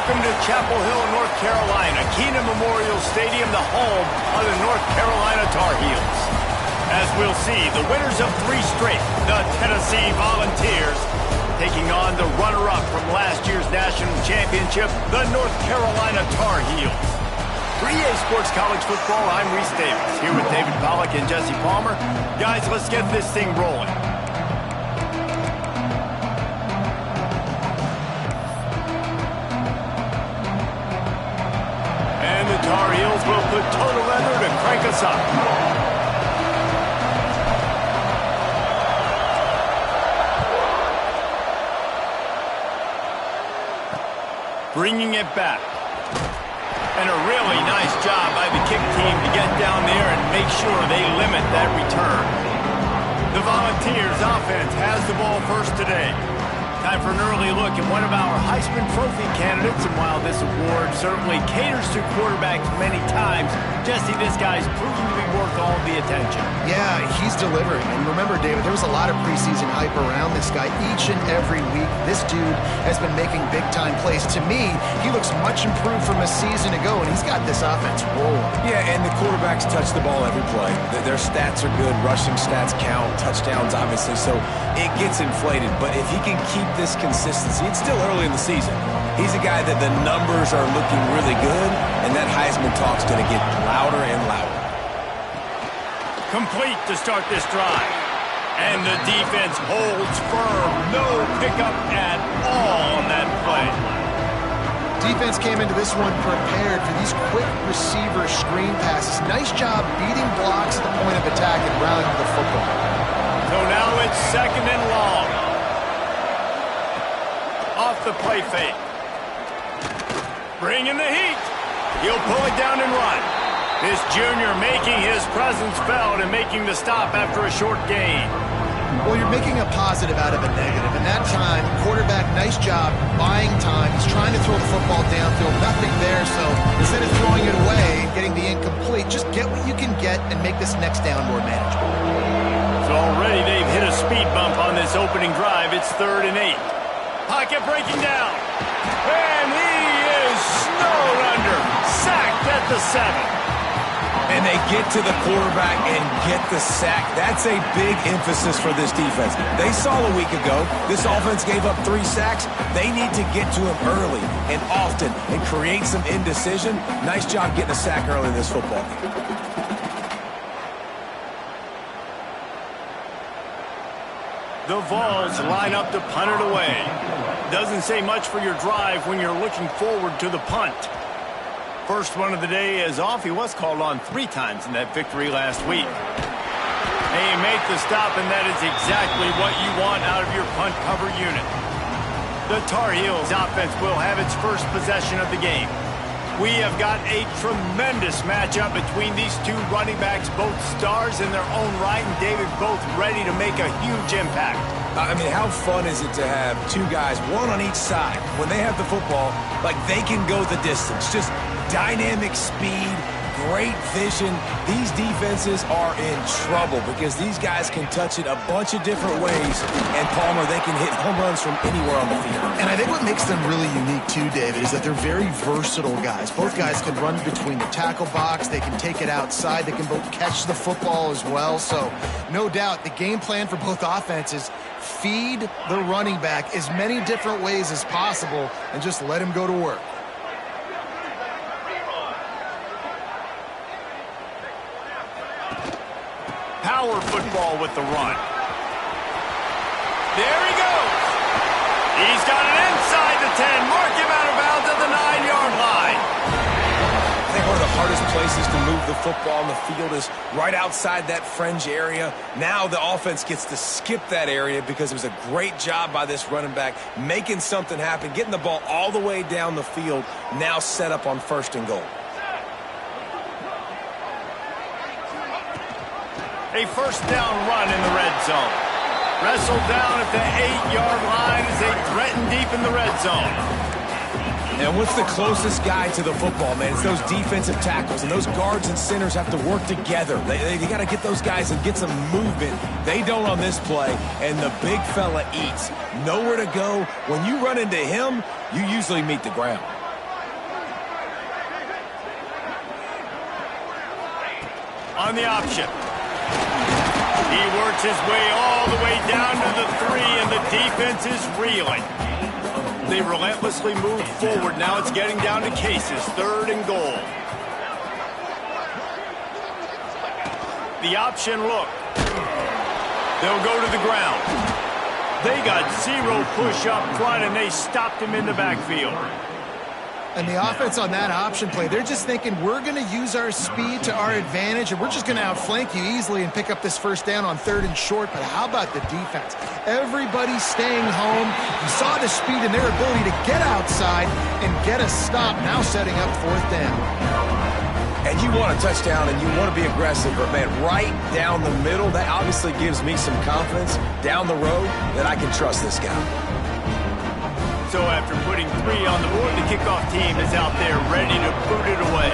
Welcome to Chapel Hill, North Carolina, Kenan Memorial Stadium, the home of the North Carolina Tar Heels. As we'll see, the winners of 3 straight, the Tennessee Volunteers, taking on the runner-up from last year's national championship, the North Carolina Tar Heels. For EA Sports College Football, I'm Reese Davis, here with David Pollack and Jesse Palmer. Guys, let's get this thing rolling. Tar Heels will put total leather to crank us up. Bringing it back. And a really nice job by the kick team to get down there and make sure they limit that return. The Volunteers offense has the ball first today. Time for an early look at one of our Heisman Trophy candidates, and while this award certainly caters to quarterbacks many times, Jesse, this guy's proven to be worth all the attention. Yeah, he's delivering. And remember, David, there was a lot of preseason hype around this guy each and every week. This dude has been making big-time plays. To me, he looks much improved from a season ago, and he's got this offense rolling. Yeah, and the quarterbacks touch the ball every play. Their stats are good. Rushing stats count. Touchdowns, obviously. So it gets inflated. But if he can keep this consistency, it's still early in the season. He's a guy that the numbers are looking really good, and that Heisman talk's going to get louder and louder. Complete to start this drive. And the defense holds firm. No pickup at all on that play. Defense came into this one prepared for these quick receiver screen passes. Nice job beating blocks at the point of attack and rallying the football. So now it's 2nd and long. Off the play fake. Bringing the heat. He'll pull it down and run. This junior making his presence felt and making the stop after a short gain. Well, you're making a positive out of a negative. And that time, quarterback, nice job buying time. He's trying to throw the football downfield. Nothing there, so instead of throwing it away and getting the incomplete, just get what you can get and make this next down more manageable. So already they've hit a speed bump on this opening drive. It's 3rd and 8. Pocket breaking down. And he is snowed under. Sacked at the 7. And they get to the quarterback and get the sack. That's a big emphasis for this defense. They saw a week ago this offense gave up 3 sacks. They need to get to him early and often and create some indecision. Nice job getting a sack early in this football game. The Vols line up to punt it away. Doesn't say much for your drive when you're looking forward to the punt. First one of the day is off. He was called on 3 times in that victory last week. They make the stop, and that is exactly what you want out of your punt cover unit. The Tar Heels offense will have its first possession of the game. We have got a tremendous matchup between these 2 running backs, both stars in their own right, and David both ready to make a huge impact. I mean, how fun is it to have 2 guys, one on each side, when they have the football, like they can go the distance. Just dynamic speed, great vision. These defenses are in trouble because these guys can touch it a bunch of different ways. And, Palmer, they can hit home runs from anywhere on the field. And I think what makes them really unique, too, David, is that they're very versatile guys. Both guys can run between the tackle box. They can take it outside. They can both catch the football as well. So, no doubt, the game plan for both offenses, feed the running back as many different ways as possible and just let him go to work. Power football with the run. There he goes. He's got it inside the 10. Mark him out of bounds at the 9-yard line. I think one of the hardest places to move the football on the field is right outside that fringe area. Now the offense gets to skip that area because it was a great job by this running back making something happen, getting the ball all the way down the field, now set up on 1st and goal. A first down run in the red zone. Wrestled down at the 8-yard line as they threaten deep in the red zone. And what's the closest guy to the football, man? It's those defensive tackles, and those guards and centers have to work together. They got to get those guys and get some movement. They don't on this play, and the big fella eats. Nowhere to go. When you run into him, you usually meet the ground. on the option. He works his way all the way down to the 3, and the defense is reeling. They relentlessly move forward. Now it's getting down to cases. 3rd and goal. The option look. They'll go to the ground. They got 0 push up front, and they stopped him in the backfield. And the offense on that option play, they're just thinking we're going to use our speed to our advantage, and we're just going to outflank you easily and pick up this 1st down on 3rd and short. But how about the defense? Everybody's staying home. You saw the speed and their ability to get outside and get a stop, now setting up 4th down. And you want a touchdown and you want to be aggressive, but man, right down the middle, that obviously gives me some confidence down the road that I can trust this guy. So after putting 3 on the board, the kickoff team is out there ready to boot it away.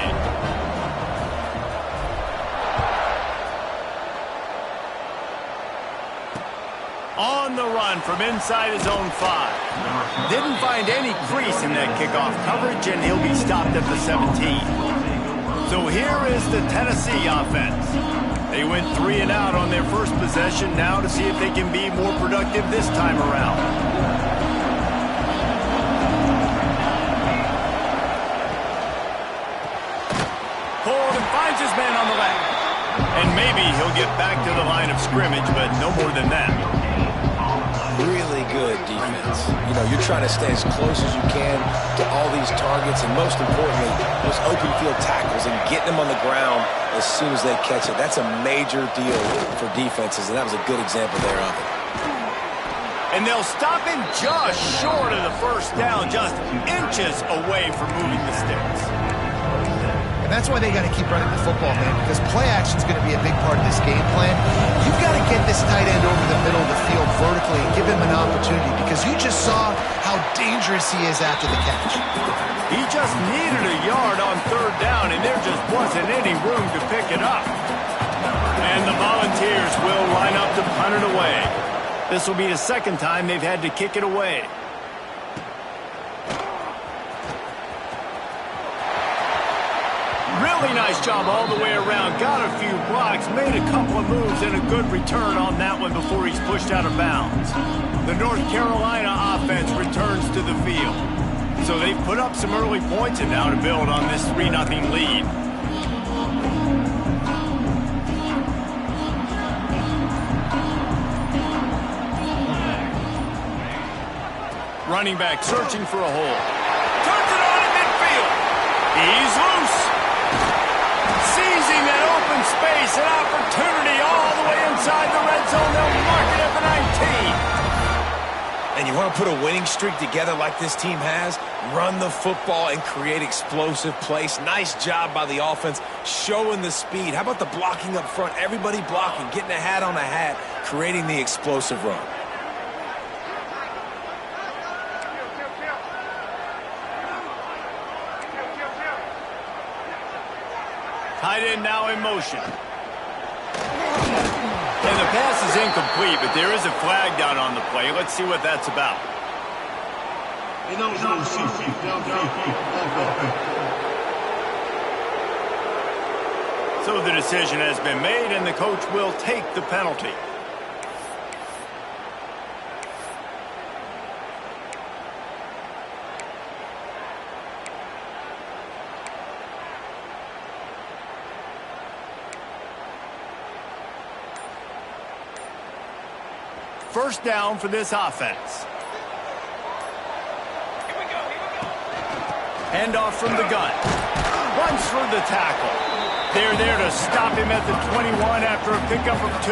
On the run from inside his own 5. Didn't find any crease in that kickoff coverage, and he'll be stopped at the 17. So here is the Tennessee offense. They went 3 and out on their first possession, now to see if they can be more productive this time around. Ford finds his man on the left. And maybe he'll get back to the line of scrimmage, but no more than that. Really good defense. You know, you're trying to stay as close as you can to all these targets, and most importantly, those open field tackles and getting them on the ground as soon as they catch it. That's a major deal for defenses, and that was a good example there of it. And they'll stop him just short of the 1st down, just inches away from moving the sticks. And that's why they got to keep running the football, man, because play action is going to be a big part of this game plan. You've got to get this tight end over the middle of the field vertically and give him an opportunity, because you just saw how dangerous he is after the catch. He just needed a yard on 3rd down, and there just wasn't any room to pick it up. And the Volunteers will line up to punt it away. This will be the 2nd time they've had to kick it away. Really nice job all the way around. Got a few blocks, made a couple of moves, and a good return on that one before he's pushed out of bounds. The North Carolina offense returns to the field. So they've put up some early points and now to build on this 3-0 lead. Running back searching for a hole. Turns it on in midfield. He's loose. Seizing that open space, an opportunity all the way inside the red zone. They'll mark it at the 19. And you want to put a winning streak together like this team has, run the football and create explosive plays. Nice job by the offense, showing the speed. How about the blocking up front? Everybody blocking, getting a hat on a hat, creating the explosive run. Tight end now in motion. And the pass is incomplete, but there is a flag down on the play. Let's see what that's about. So the decision has been made, and the coach will take the penalty. First down for this offense. Handoff from the gun. Runs through the tackle. They're there to stop him at the 21 after a pickup of 2.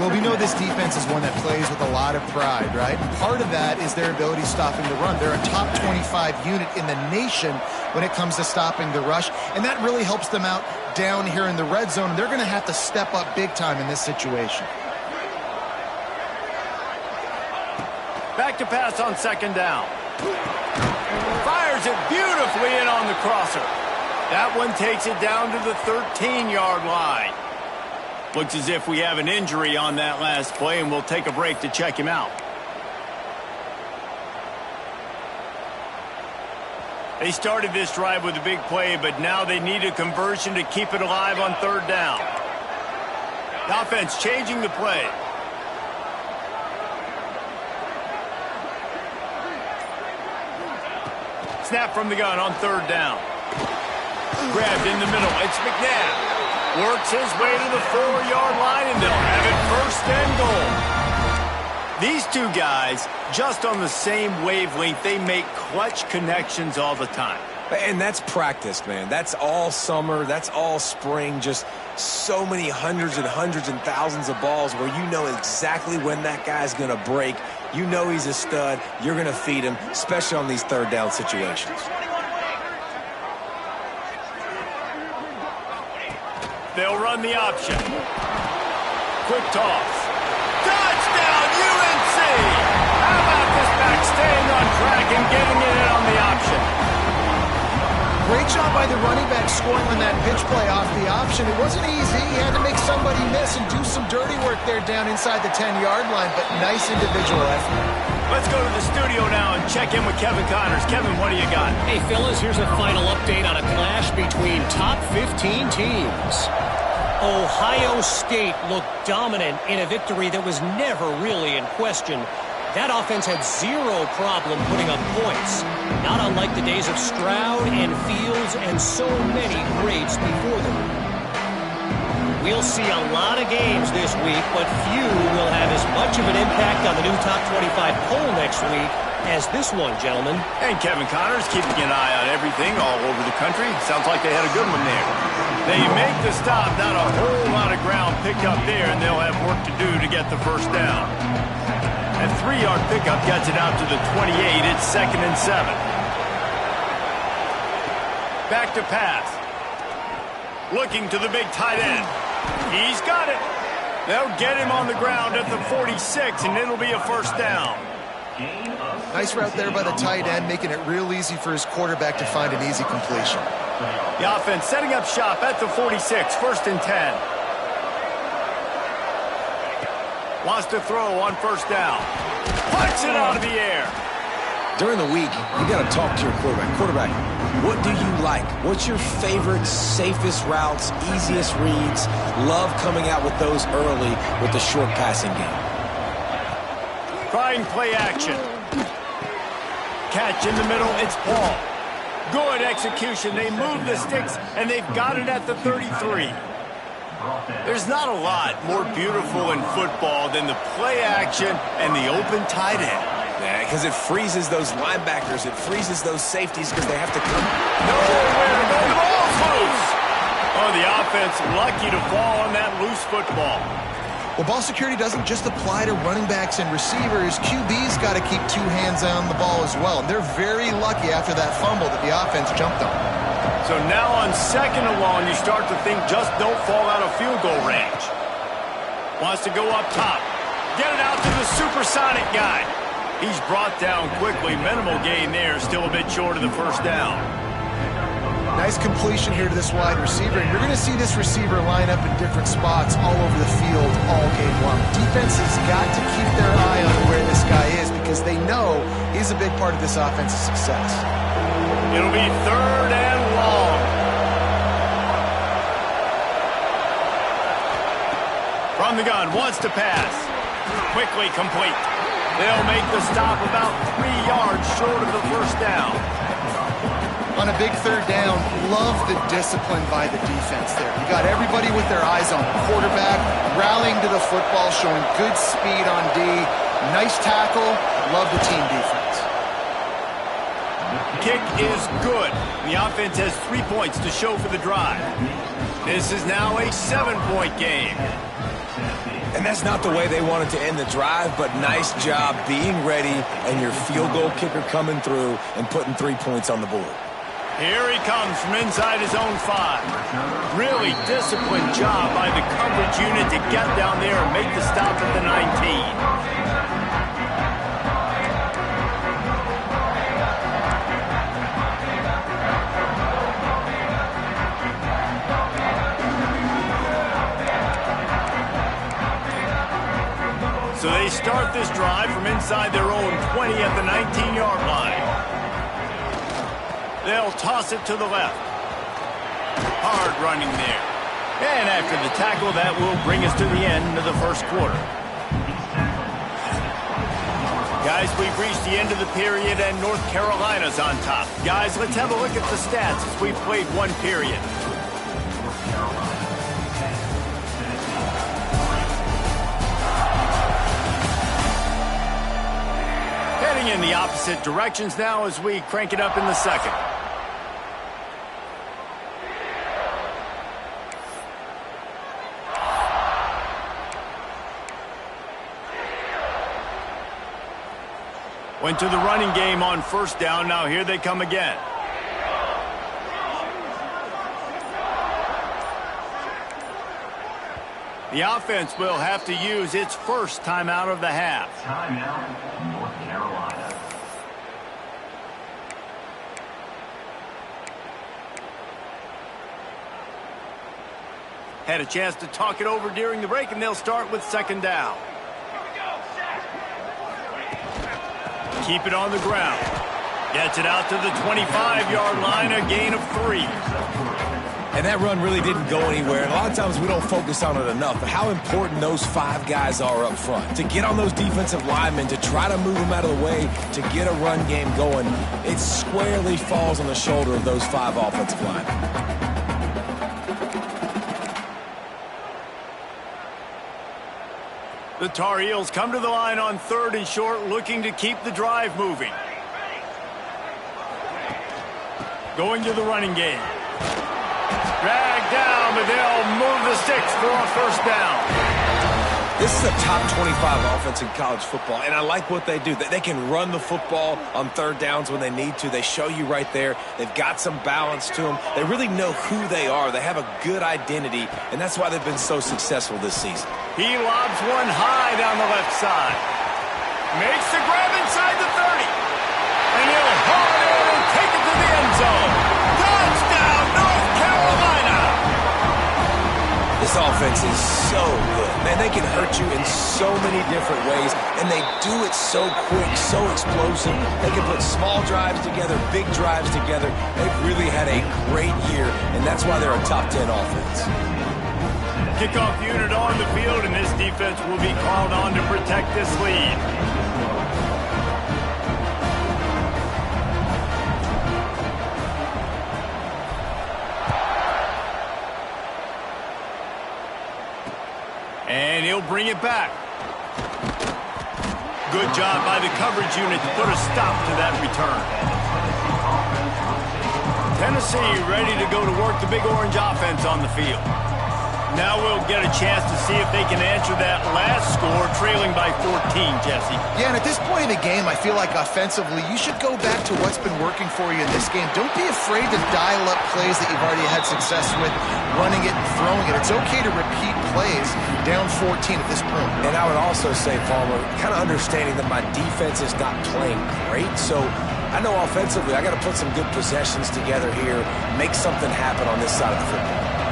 Well, we know this defense is one that plays with a lot of pride, right? And part of that is their ability stopping the run. They're a top 25 unit in the nation when it comes to stopping the rush, and that really helps them out down here in the red zone. And they're going to have to step up big time in this situation. Back to pass on 2nd down. Fires it beautifully in on the crosser. That one takes it down to the 13-yard line. Looks as if we have an injury on that last play, and we'll take a break to check him out. They started this drive with a big play, but now they need a conversion to keep it alive on third down. The offense changing the play. Snap from the gun on third down. Grabbed in the middle. It's McNabb. Works his way to the 4-yard line, and they'll have it first and goal. These two guys, just on the same wavelength, they make clutch connections all the time. And that's practice, man. That's all summer. That's all spring. Just so many hundreds and thousands of balls where you know exactly when that guy's going to break. You know he's a stud. You're going to feed him, especially on these third down situations. They'll run the option. Quick toss. Touchdown, UNC! How about this back staying on track and getting it in on the option? Great job by the running back scoring on that pitch play off the option. It wasn't easy. He had to make somebody miss and do some dirty work there down inside the 10-yard line, but nice individual effort. Let's go to the studio now and check in with Kevin Connors. Kevin, what do you got? Hey, fellas, here's a final update on a clash between top 15 teams. Ohio State looked dominant in a victory that was never really in question. That offense had zero problem putting up points, not unlike the days of Stroud and Fields and so many greats before them. We'll see a lot of games this week, but few will have as much of an impact on the new top 25 poll next week as this one, gentlemen. And Kevin Connors keeping an eye on everything all over the country. Sounds like they had a good one there. They make the stop, not a whole lot of ground picked up there, and they'll have work to do to get the first down. That 3-yard pickup gets it out to the 28. It's 2nd and 7. Back to pass. Looking to the big tight end. He's got it. They'll get him on the ground at the 46, and it'll be a first down. Nice route there by the tight end, making it real easy for his quarterback to find an easy completion. The offense setting up shop at the 46, 1st and 10. Wants to throw on first down. Puts it out of the air. During the week, you got to talk to your quarterback. Quarterback, what do you like? What's your favorite, safest routes, easiest reads? Love coming out with those early with the short passing game. Trying play action. Catch in the middle, it's Paul. Good execution. They move the sticks, and they've got it at the 33. There's not a lot more beautiful in football than the play action and the open tight end. Yeah, because it freezes those linebackers. It freezes those safeties because they have to come. Nowhere to go. The ball's loose. Oh, the offense lucky to fall on that loose football. Well, ball security doesn't just apply to running backs and receivers. QB's got to keep two hands on the ball as well. And they're very lucky after that fumble that the offense jumped on. So now on 2nd and long, you start to think just don't fall out of field goal range. Wants to go up top. Get it out to the supersonic guy. He's brought down quickly. Minimal gain there. Still a bit short of the first down. Nice completion here to this wide receiver. And you're going to see this receiver line up in different spots all over the field all game long. Defense has got to keep their eye on where this guy is because they know he's a big part of this offense's success. It'll be 3rd and long. From the gun, wants to pass. Quickly complete. They'll make the stop about 3 yards short of the first down. On a big 3rd down, love the discipline by the defense there. You got everybody with their eyes on the quarterback, rallying to the football, showing good speed on D. Nice tackle. Love the team defense. Kick is good. The offense has 3 points to show for the drive. This is now a 7-point game. And that's not the way they wanted to end the drive, but nice job being ready and your field goal kicker coming through and putting 3 points on the board. Here he comes from inside his own 5. Really disciplined job by the coverage unit to get down there and make the stop at the 19. So they start this drive from inside their own 20 at the 19-yard line. They'll toss it to the left. Hard running there. And after the tackle, that will bring us to the end of the first quarter. Guys, we've reached the end of the period, and North Carolina's on top. Guys, let's have a look at the stats as we've played one period. Heading in the opposite directions now as we crank it up in the second. Went to the running game on first down. Now here they come again. The offense will have to use its first timeout of the half. Timeout, North Carolina. Had a chance to talk it over during the break, and they'll start with second down. Keep it on the ground. Gets it out to the 25-yard line, a gain of 3. And that run really didn't go anywhere. And a lot of times we don't focus on it enough, but how important those 5 guys are up front. To get on those defensive linemen, to try to move them out of the way, to get a run game going, it squarely falls on the shoulder of those 5 offensive linemen. The Tar Heels come to the line on 3rd and short, looking to keep the drive moving. Going to the running game. Dragged down, but they'll move the sticks for a first down. This is a top 25 offense in college football, and I like what they do. They can run the football on 3rd downs when they need to. They show you right there. They've got some balance to them. They really know who they are. They have a good identity, and that's why they've been so successful this season. He lobs one high down the left side. Makes the grab inside the 30. And he'll haul it in and take it to the end zone. Touchdown, North Carolina! This offense is so good. Man, they can hurt you in so many different ways, and they do it so quick, so explosive. They can put small drives together, big drives together. They've really had a great year, and that's why they're a top 10 offense. Kickoff unit on the field, and this defense will be called on to protect this lead. And he'll bring it back. Good job by the coverage unit to put a stop to that return. Tennessee ready to go to work the Big Orange offense on the field. Now we'll get a chance to see if they can answer that last score, trailing by 14, Jesse. Yeah, and at this point in the game, I feel like offensively, you should go back to what's been working for you in this game. Don't be afraid to dial up plays that you've already had success with, running it and throwing it. It's okay to repeat plays down 14 at this point. And I would also say, Palmer, kind of understanding that my defense is not playing great, so I know offensively I got to put some good possessions together here, make something happen on this side of the football.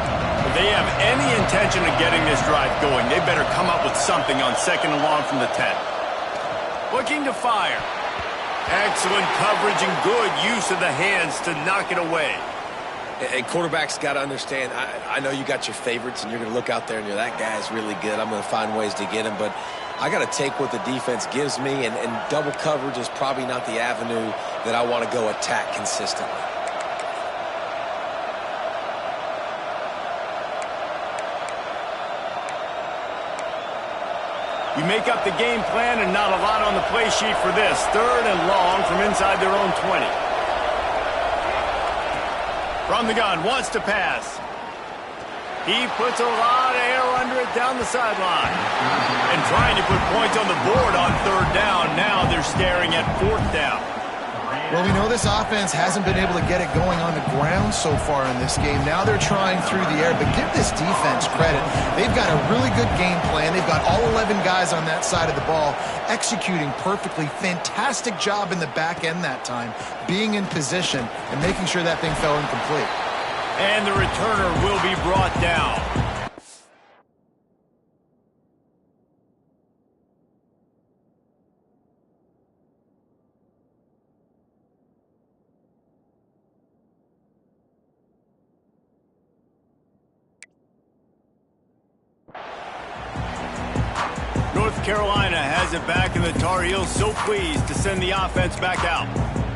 If they have any intention of getting this drive going, they better come up with something on 2nd and long from the 10. Looking to fire. Excellent coverage and good use of the hands to knock it away. And quarterbacks got to understand, I know you got your favorites, and you're going to look out there and you're, that guy's really good. I'm going to find ways to get him, but I got to take what the defense gives me, and double coverage is probably not the avenue that I want to go attack consistently. You make up the game plan and not a lot on the play sheet for this. 3rd and long from inside their own 20. From the gun, wants to pass. He puts a lot of air under it down the sideline. And trying to put points on the board on 3rd down. Now they're staring at 4th down. Well, we know this offense hasn't been able to get it going on the ground so far in this game. Now they're trying through the air, but give this defense credit. They've got a really good game plan. They've got all 11 guys on that side of the ball executing perfectly. Fantastic job in the back end that time, being in position and making sure that thing fell incomplete. And the returner will be brought down. North Carolina has it back, and the Tar Heels so pleased to send the offense back out.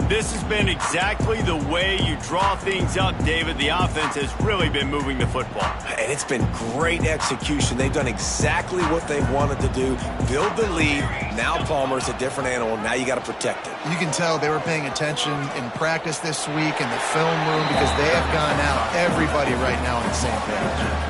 This has been exactly the way you draw things up, David. The offense has really been moving the football. And it's been great execution. They've done exactly what they wanted to do. Build the lead. Now Palmer's a different animal. Now you got to protect it. You can tell they were paying attention in practice this week in the film room because they have gone out, everybody right now on the same page.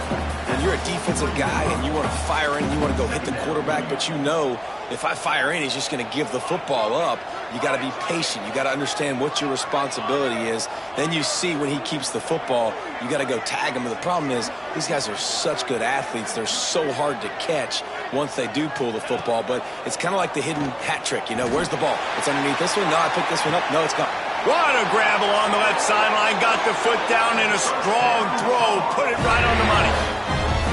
When you're a defensive guy and you want to fire in, you want to go hit the quarterback, but you know if I fire in, he's just going to give the football up. You got to be patient. You got to understand what your responsibility is. Then you see when he keeps the football, you got to go tag him. And the problem is these guys are such good athletes. They're so hard to catch once they do pull the football. But it's kind of like the hidden hat trick. You know, where's the ball? It's underneath this one. No, I picked this one up. No, it's gone. What a grab along the left sideline. Got the foot down in a strong throw. Put it right on the money.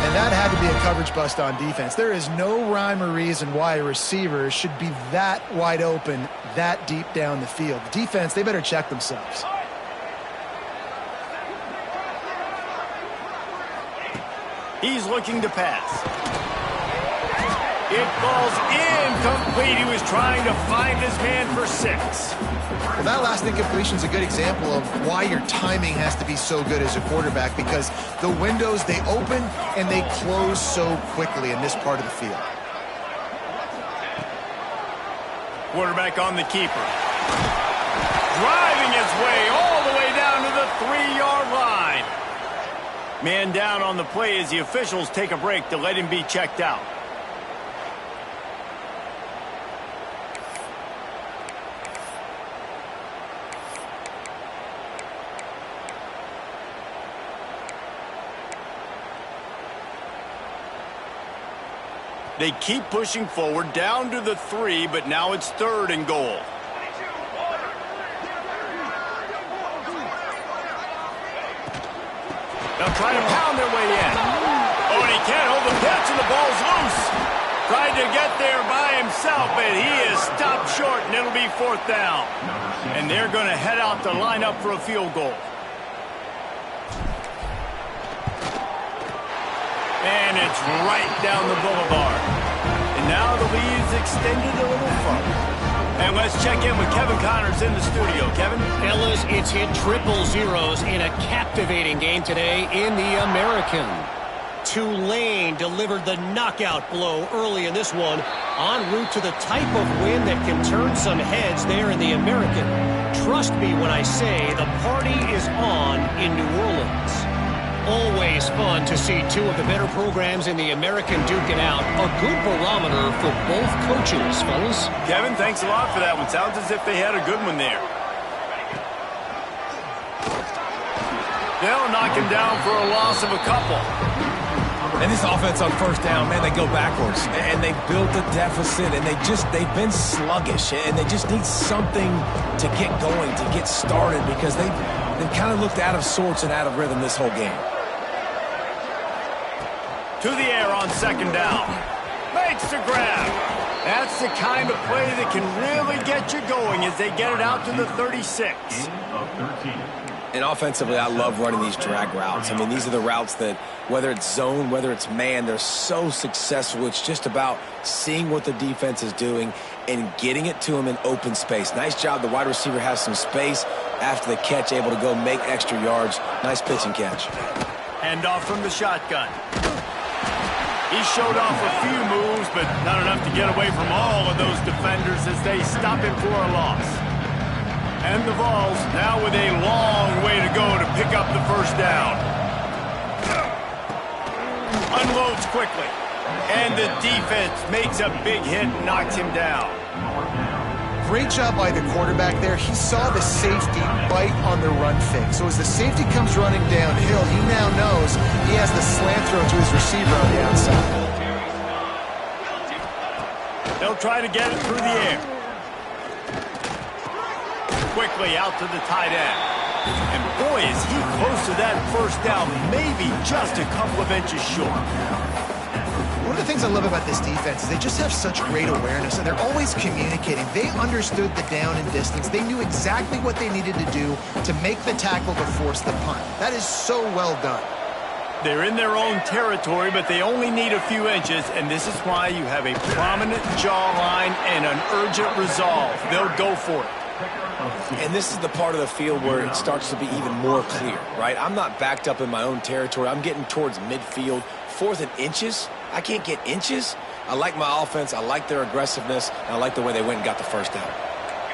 And that had to be a coverage bust on defense. There is no rhyme or reason why a receiver should be that wide open, that deep down the field. The defense, they better check themselves. He's looking to pass. It falls incomplete. He was trying to find his man for 6. Well, that last incompletion is a good example of why your timing has to be so good as a quarterback, because the windows, they open and they close so quickly in this part of the field. Quarterback on the keeper. Driving his way all the way down to the 3-yard line. Man down on the play as the officials take a break to let him be checked out. They keep pushing forward down to the 3, but now it's 3rd and goal. They'll try to pound their way in. Oh, and he can't hold the pitch, and the ball's loose. Tried to get there by himself, but he is stopped short, and it'll be 4th down. And they're going to head out to line up for a field goal. And it's right down the boulevard. And now the lead's extended a little further. And let's check in with Kevin Connors in the studio. Kevin? Fellas, it's hit 000 in a captivating game today in the American. Tulane delivered the knockout blow early in this one, en route to the type of win that can turn some heads there in the American. Trust me when I say the party is on in New Orleans. Always fun to see two of the better programs in the American duke it out. A good barometer for both coaches, fellas. Kevin, thanks a lot for that one. Sounds as if they had a good one there. They'll knock him down for a loss of a couple. And this offense on 1st down, man, they go backwards. And they built a deficit, and they've been sluggish. And they just need something to get going, to get started, because they've kind of looked out of sorts and out of rhythm this whole game. To the air on 2nd down. Makes the grab. That's the kind of play that can really get you going as they get it out to the 36. And offensively, I love running these drag routes. I mean, these are the routes that, whether it's zone, whether it's man, they're so successful. It's just about seeing what the defense is doing and getting it to them in open space. Nice job. The wide receiver has some space after the catch, able to go make extra yards. Nice pitch and catch. Hand off from the shotgun. He showed off a few moves, but not enough to get away from all of those defenders as they stop him for a loss. And the Vols now with a long way to go to pick up the 1st down. Unloads quickly. And the defense makes a big hit and knocks him down. Great job by the quarterback there. He saw the safety bite on the run fake. So as the safety comes running downhill, he now knows he has the slant throw to his receiver on the outside. They'll try to get it through the air. Quickly out to the tight end. And boy, is he close to that 1st down, maybe just a couple of inches short. One of the things I love about this defense is they just have such great awareness, and they're always communicating. They understood the down and distance. They knew exactly what they needed to do to make the tackle to force the punt. That is so well done. They're in their own territory, but they only need a few inches, and this is why you have a prominent jawline and an urgent resolve. They'll go for it. And this is the part of the field where it starts to be even more clear, right? I'm not backed up in my own territory. I'm getting towards midfield. 4th and inches? I can't get inches? I like my offense. I like their aggressiveness. And I like the way they went and got the first down.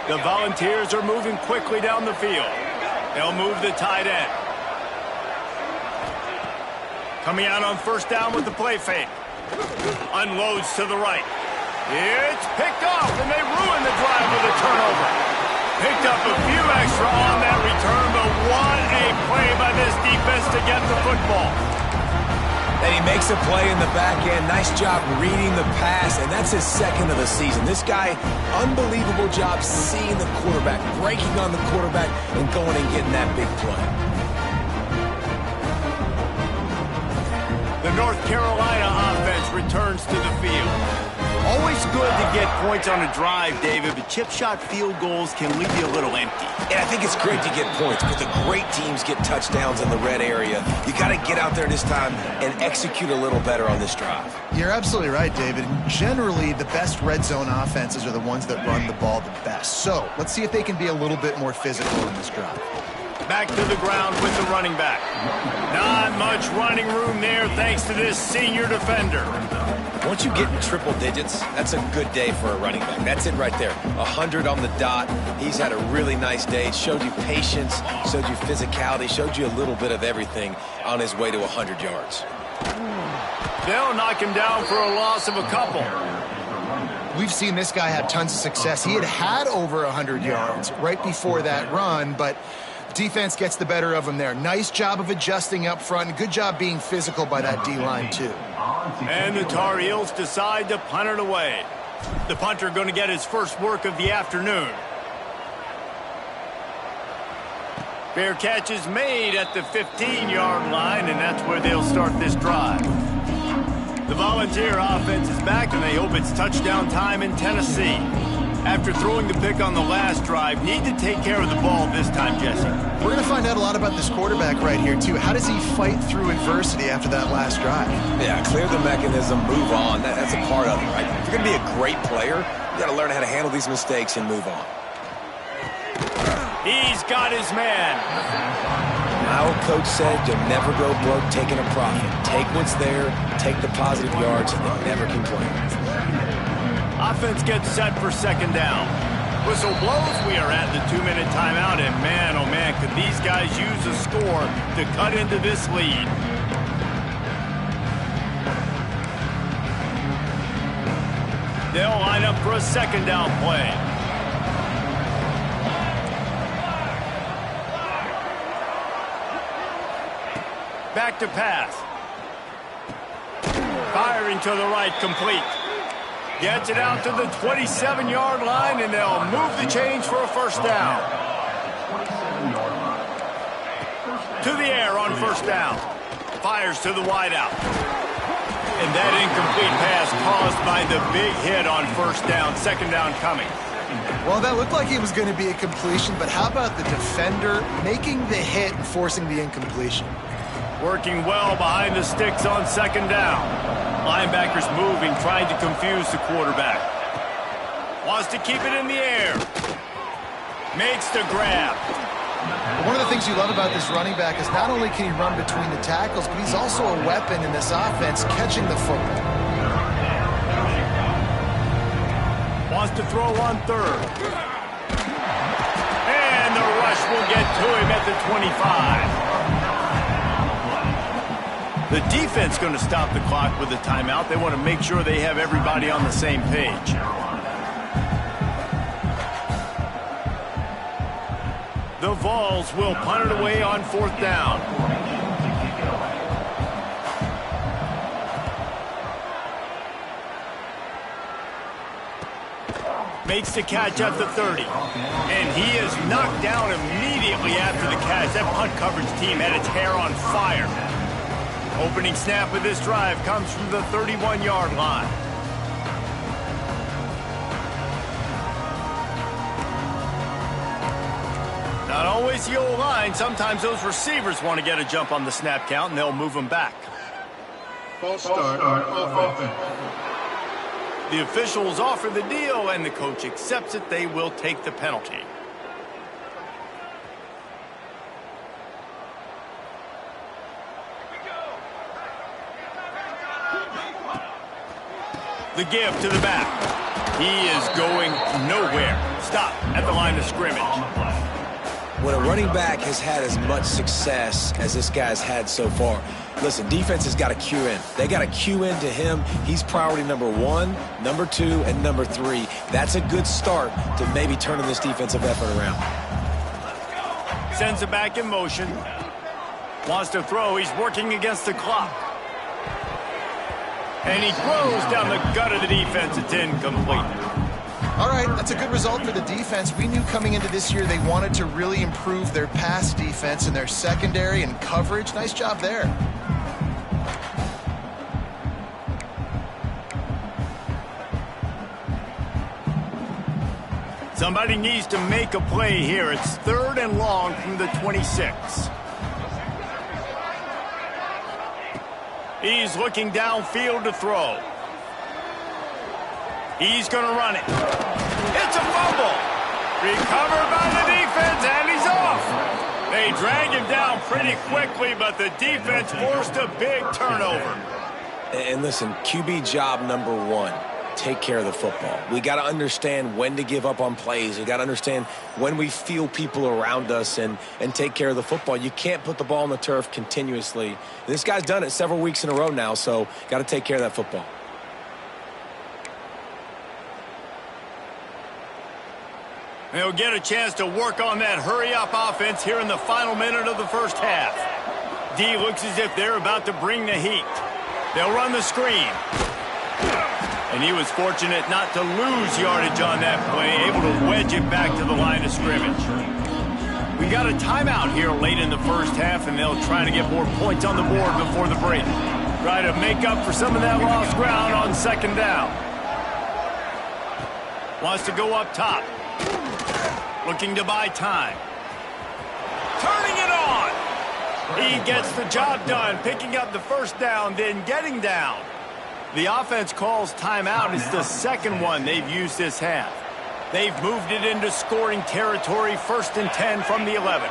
The Volunteers are moving quickly down the field. They'll move the tight end. Coming out on first down with the play fake. Unloads to the right. It's picked off, and they ruin the drive with a turnover. Picked up a few extra on that return, but what a play by this defense to get the football. And he makes a play in the back end. Nice job reading the pass, and that's his 2nd of the season. This guy, unbelievable job seeing the quarterback, breaking on the quarterback, and going and getting that big play. The North Carolina offense returns to the field. Always good to get points on a drive, David, but chip shot field goals can leave you a little empty. And I think it's great to get points, but the great teams get touchdowns in the red area. You got to get out there this time and execute a little better on this drive. You're absolutely right, David. Generally, the best red zone offenses are the ones that run the ball the best. So let's see if they can be a little bit more physical in this drive. Back to the ground with the running back. Not much running room there thanks to this senior defender. Once you get in triple digits, that's a good day for a running back. That's it right there. 100 on the dot. He's had a really nice day. Showed you patience, showed you physicality, showed you a little bit of everything on his way to 100 yards. They'll knock him down for a loss of a couple. We've seen this guy have tons of success. He had over 100 yards right before that run, but defense gets the better of him there. Nice job of adjusting up front. Good job being physical by that D-line, too. And the Tar Heels decide to punt it away. The punter going to get his first work of the afternoon. Fair catch is made at the 15-yard line, and that's where they'll start this drive. The Volunteer offense is back, and they hope it's touchdown time in Tennessee. After throwing the pick on the last drive, need to take care of the ball this time, Jesse. We're going to find out a lot about this quarterback right here, too. How does he fight through adversity after that last drive? Yeah, clear the mechanism, move on. That's a part of it, right? If you're going to be a great player, you got to learn how to handle these mistakes and move on. He's got his man. My old coach said you'll never go broke taking a profit. Take what's there, take the positive yards, and never complain. Offense gets set for second down. Whistle blows. We are at the 2-minute timeout, and man, oh man, could these guys use a score to cut into this lead. They'll line up for a second down play. Back to pass. Firing to the right, complete. Gets it out to the 27-yard line, and they'll move the chains for a first down. To the air on first down. Fires to the wideout. And that incomplete pass caused by the big hit on first down. Second down coming. Well, that looked like it was going to be a completion, but how about the defender making the hit and forcing the incompletion? Working well behind the sticks on second down. Linebackers moving, trying to confuse the quarterback. Wants to keep it in the air. Makes the grab. One of the things you love about this running back is not only can he run between the tackles, but he's also a weapon in this offense catching the football. Wants to throw on third. And the rush will get to him at the 25. The defense going to stop the clock with a timeout. They want to make sure they have everybody on the same page. The Vols will punt it away on fourth down. Makes the catch at the 30. And he is knocked down immediately after the catch. That punt coverage team had its hair on fire. Opening snap of this drive comes from the 31-yard line. Not always the O-line. Sometimes those receivers want to get a jump on the snap count, and they'll move them back. False start offense. The officials offer the deal, and the coach accepts it. They will take the penalty. The give to the back. He is going nowhere. Stop at the line of scrimmage. When a running back has had as much success as this guy's had so far, listen, defense has got to cue in. They got to cue in to him. He's priority number 1, number 2, and number 3. That's a good start to maybe turning this defensive effort around. Sends it back in motion. Wants to throw. He's working against the clock. And he throws down the gut of the defense. It's incomplete. All right, that's a good result for the defense. We knew coming into this year they wanted to really improve their pass defense and their secondary and coverage. Nice job there. Somebody needs to make a play here. It's 3rd and long from the 26. He's looking downfield to throw. He's going to run it. It's a fumble. Recovered by the defense, and he's off. They drag him down pretty quickly, but the defense forced a big turnover. And listen, QB job number 1, take care of the football. We got to understand when to give up on plays. We got to understand when we feel people around us and take care of the football. You can't put the ball on the turf continuously. And this guy's done it several weeks in a row now, so got to take care of that football. They'll get a chance to work on that hurry-up offense here in the final minute of the first half. D looks as if they're about to bring the heat. They'll run the screen. And he was fortunate not to lose yardage on that play, able to wedge it back to the line of scrimmage. We got a timeout here late in the first half, and they'll try to get more points on the board before the break. Try to make up for some of that lost ground on 2nd down. Wants to go up top. Looking to buy time. Turning it on. He gets the job done, picking up the first down, then getting down. The offense calls timeout. It's the 2nd one they've used this half. They've moved it into scoring territory, 1st and 10 from the 11.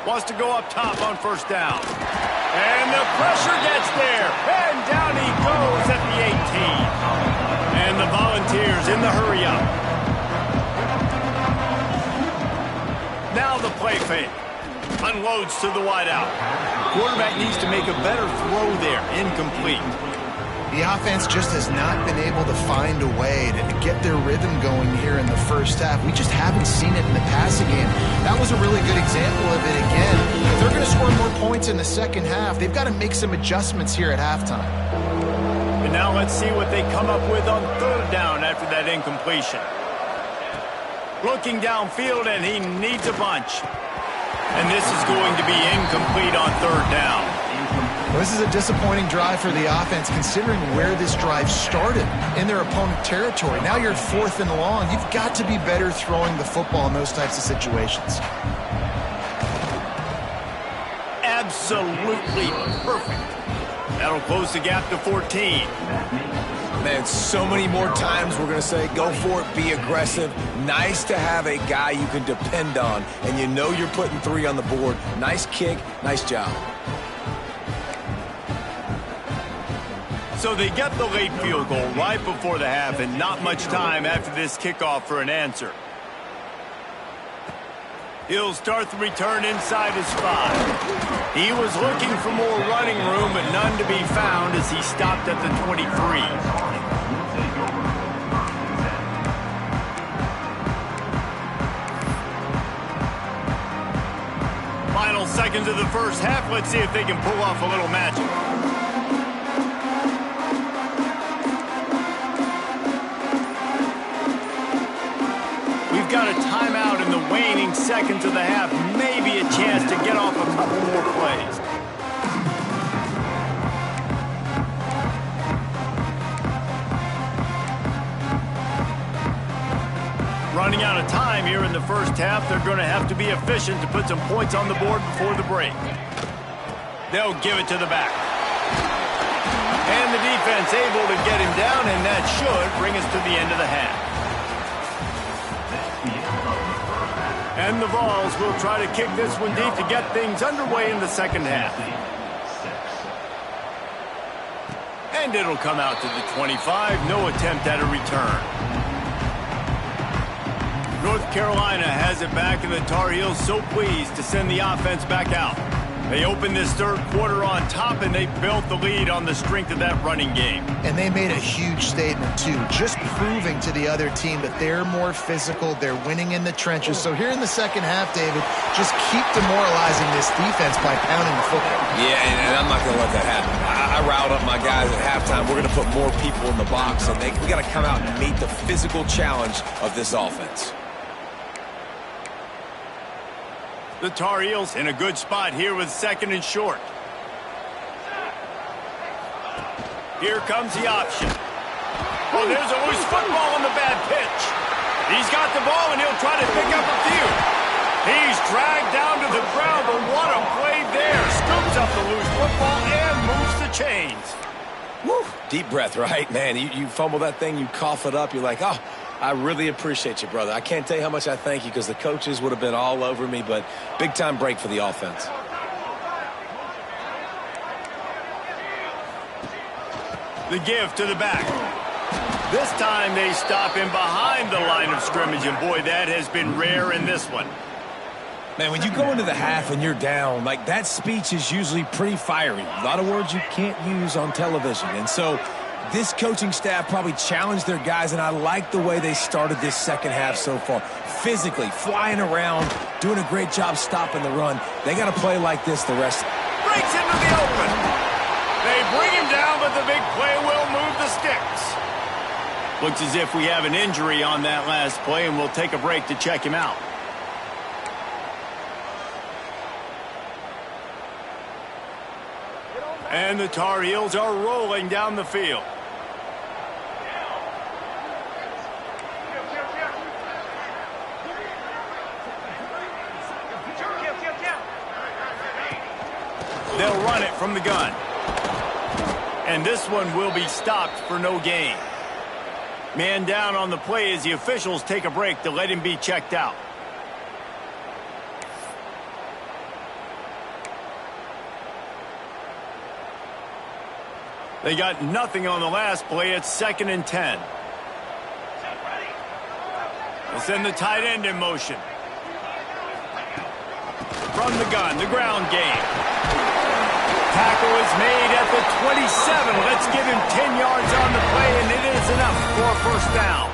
Wants to go up top on 1st down. And the pressure gets there. And down he goes at the 18. And the Volunteers in the hurry-up. Now the play fake. Unloads to the wideout. Quarterback needs to make a better throw there. Incomplete. The offense just has not been able to find a way to get their rhythm going here in the first half. We just haven't seen it in the passing game. That was a really good example of it again. If they're going to score more points in the second half, they've got to make some adjustments here at halftime. And now let's see what they come up with on 3rd down after that incompletion. Looking downfield, and he needs a bunch. And this is going to be incomplete on 3rd down. Well, this is a disappointing drive for the offense, considering where this drive started in their opponent territory. Now you're 4th and long. You've got to be better throwing the football in those types of situations. Absolutely perfect. That'll close the gap to 14. Man, so many more times we're going to say, go for it, be aggressive. Nice to have a guy you can depend on, and you know you're putting 3 on the board. Nice kick, nice job. So they get the late field goal right before the half, and not much time after this kickoff for an answer. He'll start the return inside his 5. He was looking for more running room, but none to be found as he stopped at the 23. Final seconds of the first half. Let's see if they can pull off a little magic. We've got a timeout in the waning seconds of the half. Maybe a chance to get off a couple more plays. Running out of time here in the first half, they're going to have to be efficient to put some points on the board before the break. They'll give it to the back. And the defense able to get him down, and that should bring us to the end of the half. And the Vols will try to kick this one deep to get things underway in the second half. And it'll come out to the 25. No attempt at a return. North Carolina has it back, and the Tar Heels so pleased to send the offense back out. They opened this third quarter on top, and they built the lead on the strength of that running game. And they made a huge statement, too, just proving to the other team that they're more physical, they're winning in the trenches. So here in the second half, David, just keep demoralizing this defense by pounding the football. Yeah, and I'm not going to let that happen. I riled up my guys at halftime. We're going to put more people in the box, and we got to come out and meet the physical challenge of this offense. The Tar Heels in a good spot here with second and short. Here comes the option. Oh, there's a loose football on the bad pitch. He's got the ball, and he'll try to pick up a few. He's dragged down to the ground, but what a play there. Scoops up the loose football and moves the chains. Woo. Deep breath, right? Man, you fumble that thing, you cough it up, you're like, oh, I really appreciate you, brother. I can't tell you how much I thank you because the coaches would have been all over me, but big-time break for the offense. The give to the back. This time they stop him behind the line of scrimmage, and boy, that has been rare in this one. Man, when you go into the half and you're down, like that speech is usually pretty fiery. A lot of words you can't use on television, and so this coaching staff probably challenged their guys, and I like the way they started this second half so far. Physically, flying around, doing a great job stopping the run. They got to play like this the rest. Breaks into the open. They bring him down, but the big play will move the sticks. Looks as if we have an injury on that last play, and we'll take a break to check him out. And the Tar Heels are rolling down the field. They'll run it from the gun. And this one will be stopped for no gain. Man down on the play as the officials take a break to let him be checked out. They got nothing on the last play. It's 2nd and 10. They'll send the tight end in motion. From the gun, the ground game. Tackle is made at the 27. Let's give him 10 yards on the play, and it is enough for a first down.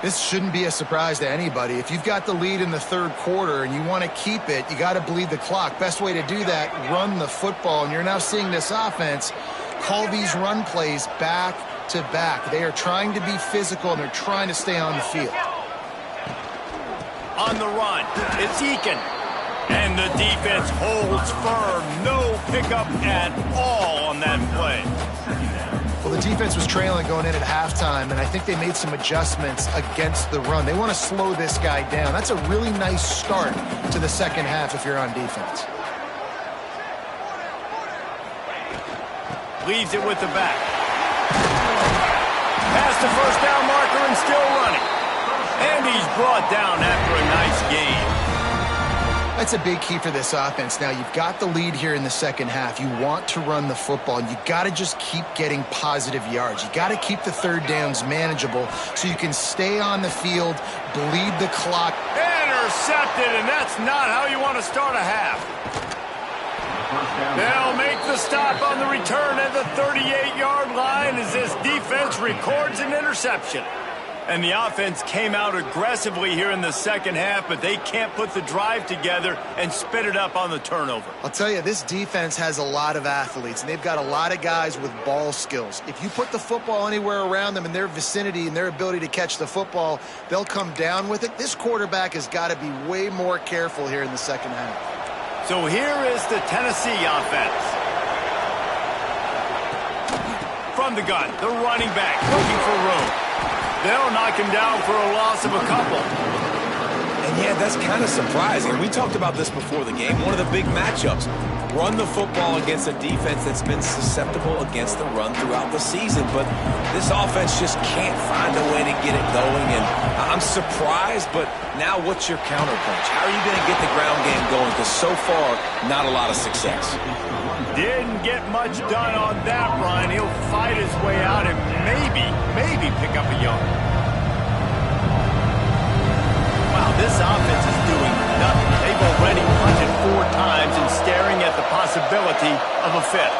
This shouldn't be a surprise to anybody. If you've got the lead in the third quarter and you want to keep it, you got to bleed the clock. Best way to do that, run the football. And you're now seeing this offense call these run plays back to back. They are trying to be physical, and they're trying to stay on the field. On the run, it's Eakin. And the defense holds firm. No pickup at all on that play. Well, the defense was trailing going in at halftime, and I think they made some adjustments against the run. They want to slow this guy down. That's a really nice start to the second half if you're on defense. Leaves it with the back. Past the first down marker and still running. And he's brought down after a nice gain. That's a big key for this offense. Now, you've got the lead here in the second half. You want to run the football, and you got to just keep getting positive yards. You got to keep the third downs manageable so you can stay on the field, bleed the clock. Intercepted, and that's not how you want to start a half. They'll make the stop on the return at the 38-yard line as this defense records an interception. And the offense came out aggressively here in the second half, but they can't put the drive together and spit it up on the turnover. I'll tell you, this defense has a lot of athletes, and they've got a lot of guys with ball skills. If you put the football anywhere around them in their vicinity and their ability to catch the football, they'll come down with it. This quarterback has got to be way more careful here in the second half. So here is the Tennessee offense. From the gun, the running back looking for room. They'll knock him down for a loss of a couple. And yeah, that's kind of surprising. We talked about this before the game. One of the big matchups. Run the football against a defense that's been susceptible against the run throughout the season. But this offense just can't find a way to get it going. And I'm surprised, but now what's your counterpunch? How are you going to get the ground game going? Because so far, not a lot of success. Didn't get much done on that run. He'll fight his way out and maybe pick up a yard. Wow, this offense is doing nothing. They've already punted 4 times and staring at the possibility of a 5th.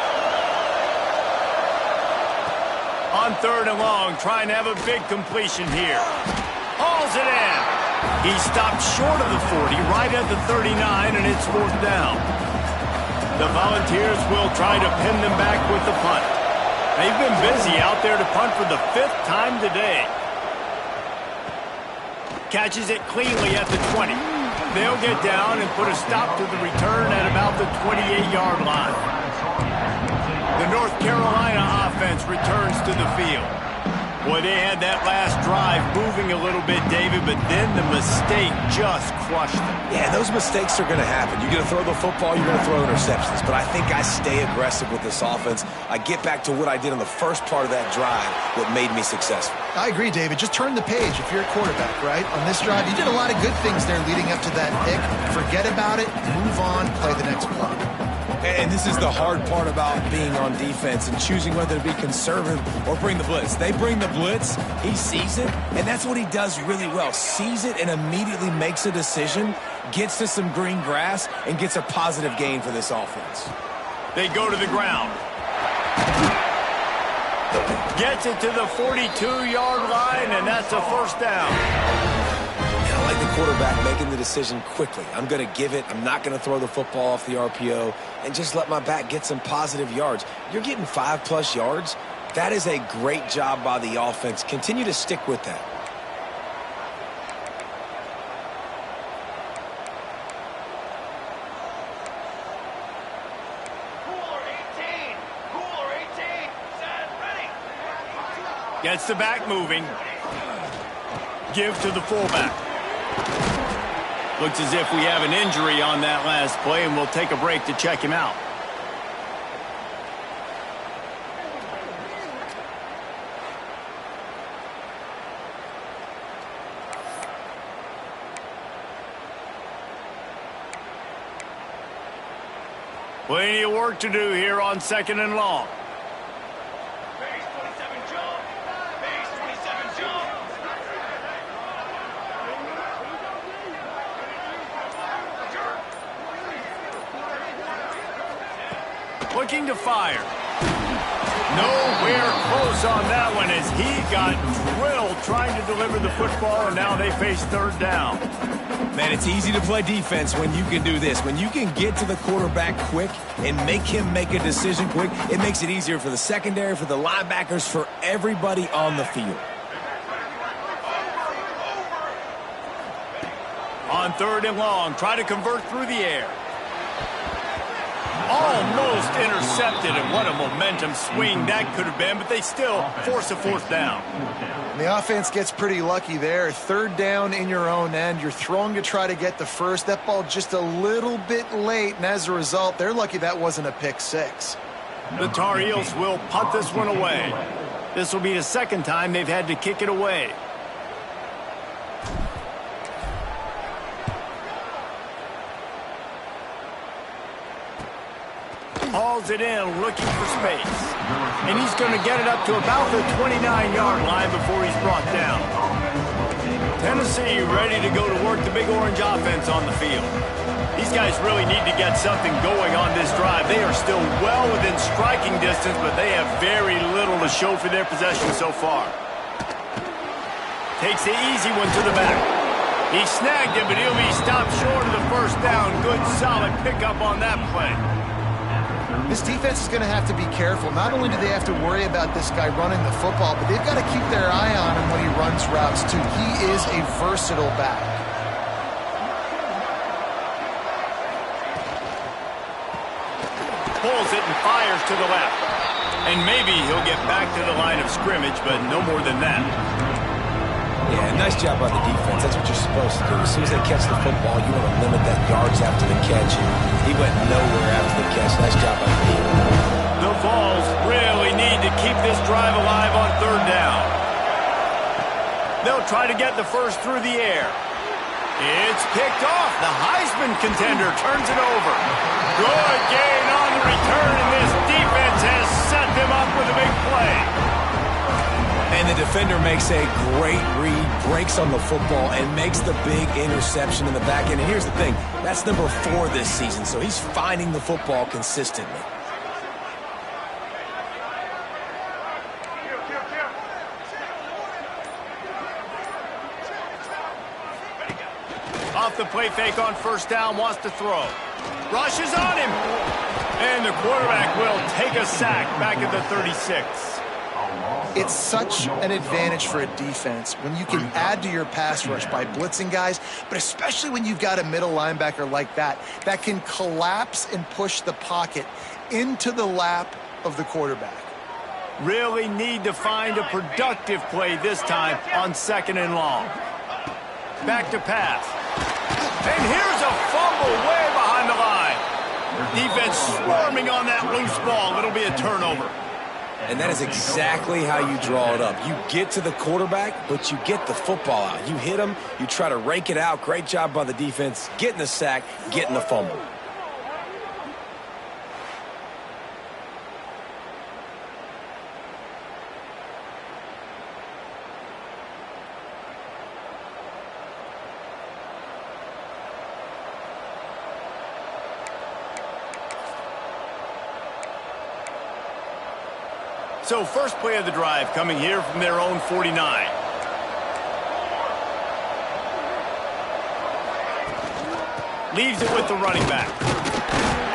On 3rd and long, trying to have a big completion here. Hauls it in. He stopped short of the 40, right at the 39, and it's 4th down. The Volunteers will try to pin them back with the punt. They've been busy out there to punt for the 5th time today. Catches it cleanly at the 20. They'll get down and put a stop to the return at about the 28-yard line. The North Carolina offense returns to the field. Boy, they had that last drive moving a little bit, David, but then the mistake just crushed them. Yeah, those mistakes are going to happen. You're going to throw the football, you're going to throw interceptions. But I think I stay aggressive with this offense. I get back to what I did on the first part of that drive, what made me successful. I agree, David. Just turn the page if you're a quarterback, right? On this drive, you did a lot of good things there leading up to that pick. Forget about it, move on, play the next play. And this is the hard part about being on defense and choosing whether to be conservative or bring the blitz. They bring the blitz, he sees it, and that's what he does really well. Sees it and immediately makes a decision, gets to some green grass, and gets a positive gain for this offense. They go to the ground. Gets it to the 42-yard line, and that's a 1st down. I like the quarterback making the decision quickly. I'm going to give it. I'm not going to throw the football off the RPO and just let my back get some positive yards. You're getting 5+ yards. That is a great job by the offense. Continue to stick with that. Gets the back moving. Give to the fullback. Looks as if we have an injury on that last play, and we'll take a break to check him out. Plenty of work to do here on 2nd and long. Looking to fire. Nowhere close on that one as he got drilled trying to deliver the football, and now they face 3rd down. Man, it's easy to play defense when you can do this. When you can get to the quarterback quick and make him make a decision quick, it makes it easier for the secondary, for the linebackers, for everybody on the field. On 3rd and long, try to convert through the air. Almost intercepted, and what a momentum swing that could have been, but they still force a 4th down. The offense gets pretty lucky there. 3rd down in your own end. You're throwing to try to get the first. That ball just a little bit late, and as a result, they're lucky that wasn't a pick 6. The Tar Heels will punt this one away. This will be the 2nd time they've had to kick it away. Hauls it in, looking for space. And he's going to get it up to about the 29-yard line before he's brought down. Tennessee ready to go to work the Big Orange offense on the field. These guys really need to get something going on this drive. They are still well within striking distance, but they have very little to show for their possession so far. Takes the easy one to the back. He snagged it, but he'll be stopped short of the 1st down. Good, solid pickup on that play. This defense is going to have to be careful. Not only do they have to worry about this guy running the football, but they've got to keep their eye on him when he runs routes, too. He is a versatile back. Pulls it and fires to the left. And maybe he'll get back to the line of scrimmage, but no more than that. Yeah, nice job by the defense. That's what you're supposed to do. As soon as they catch the football, you want to limit that yards after the catch. He went nowhere after the catch. Nice job by the defense. The Vols really need to keep this drive alive on third down. They'll try to get the first through the air. It's picked off. The Heisman contender turns it over. Good gain on the return, and this defense has set them up with a big play. And the defender makes a great read, breaks on the football, and makes the big interception in the back end. And here's the thing, that's number 4 this season, so he's finding the football consistently. Off the play fake on first down, wants to throw. Rushes on him. And the quarterback will take a sack back at the 36. It's such an advantage for a defense when you can add to your pass rush by blitzing guys, but especially when you've got a middle linebacker like that can collapse and push the pocket into the lap of the quarterback. Really need to find a productive play this time on 2nd and long. Back to pass. And here's a fumble way behind the line. Defense swarming on that loose ball. It'll be a turnover. And that is exactly how you draw it up. You get to the quarterback, but you get the football out. You hit him, you try to rake it out. Great job by the defense, getting the sack, getting the fumble. So first play of the drive coming here from their own 49. Leaves it with the running back.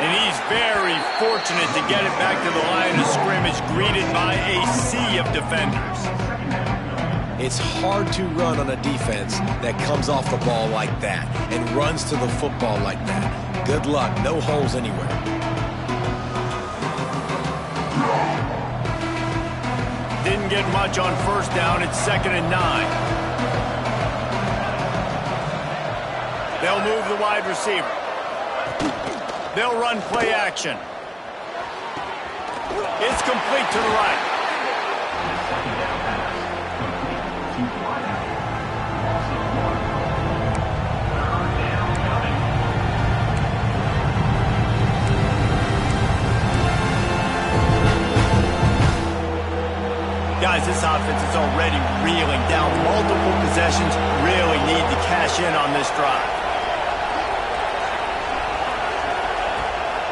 And he's very fortunate to get it back to the line of scrimmage, greeted by a sea of defenders. It's hard to run on a defense that comes off the ball like that and runs to the football like that. Good luck. No holes anywhere. Didn't get much on first down. It's 2nd and 9. They'll move the wide receiver. They'll run play action. It's complete to the right. Guys, this offense is already reeling down multiple possessions. Really need to cash in on this drive.